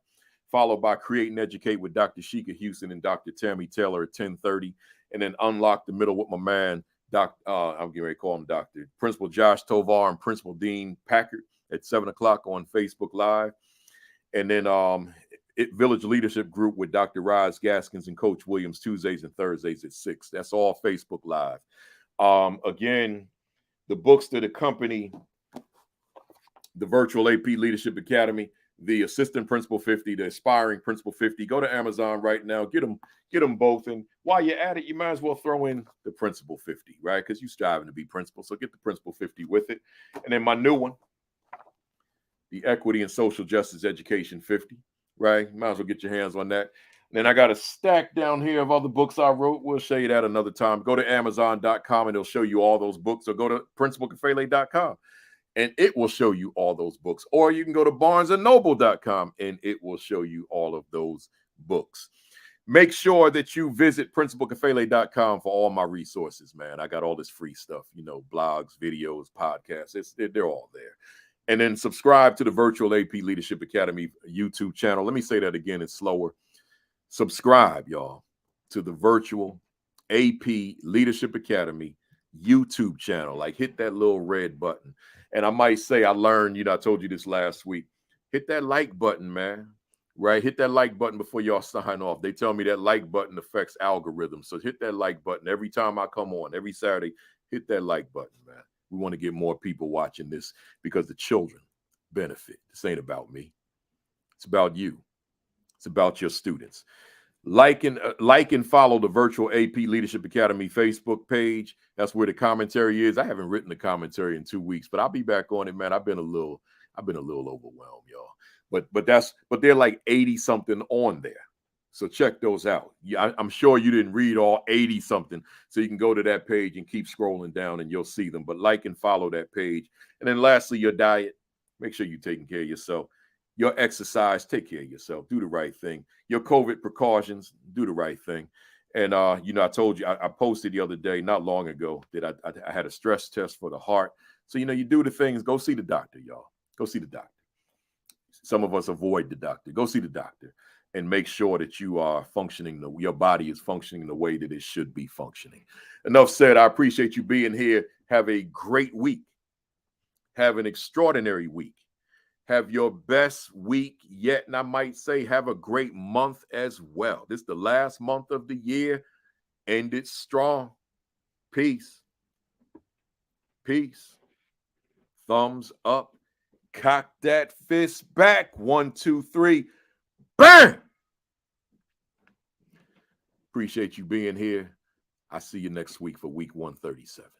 followed by Create and Educate with Dr. Sheikah Houston and Dr. Tammy Taylor at 10:30, and then Unlock the Middle with my man, I'm getting ready to call him Dr. Principal Josh Tovar and Principal Dean Packard at 7 o'clock on Facebook Live. And then Village Leadership Group with Dr. Roz Gaskins and Coach Williams, Tuesdays and Thursdays at 6. That's all Facebook Live. Again, the books that accompany the Virtual AP Leadership Academy, the Assistant Principal 50, the Aspiring Principal 50. Go to Amazon right now. Get them both. And while you're at it, you might as well throw in the Principal 50, right? Because you're striving to be principal. So get the Principal 50 with it. And then my new one, the Equity and Social Justice Education 50, right? Might as well get your hands on that. And then I got a stack down here of other books I wrote. We'll show you that another time. Go to Amazon.com and it'll show you all those books. Or go to principalkafele.com and it will show you all those books. Or you can go to barnesandnoble.com and it will show you all of those books. Make sure that you visit principalkafele.com for all my resources, man. I got all this free stuff, blogs, videos, podcasts. They're all there. And then subscribe to the Virtual AP Leadership Academy YouTube channel. Let me say that again, it's slower. Subscribe, y'all, to the Virtual AP Leadership Academy YouTube channel. Like, hit that little red button. And I might say, I learned, I told you this last week, hit that like button, man, right? Hit that like button before y'all sign off. They tell me that like button affects algorithms. So hit that like button every time I come on, every Saturday, hit that like button, man. We want to get more people watching this because the children benefit. This ain't about me. It's about you. It's about your students. Like and follow the Virtual AP Leadership Academy Facebook page. That's where the commentary is. I haven't written the commentary in 2 weeks, but I'll be back on it, man. I've been a little overwhelmed, y'all. But they're like 80 something on there. So check those out. Yeah, I'm sure you didn't read all 80 something. So you can go to that page and keep scrolling down and you'll see them. But like and follow that page. And then lastly, your diet. Make sure you're taking care of yourself. Your exercise, take care of yourself. Do the right thing. Your COVID precautions, do the right thing. And, I told you, I posted the other day, not long ago, that I had a stress test for the heart. So, you do the things. Go see the doctor, y'all. Go see the doctor. Some of us avoid the doctor. Go see the doctor. And make sure that you are functioning, your body is functioning the way that it should be functioning. Enough said. I appreciate you being here. Have a great week. Have an extraordinary week. Have your best week yet. And I might say have a great month as well. This is the last month of the year. End it strong. Peace. Peace. Thumbs up. Cock that fist back. 1, 2, 3. Bang! Appreciate you being here. I'll see you next week for week 137.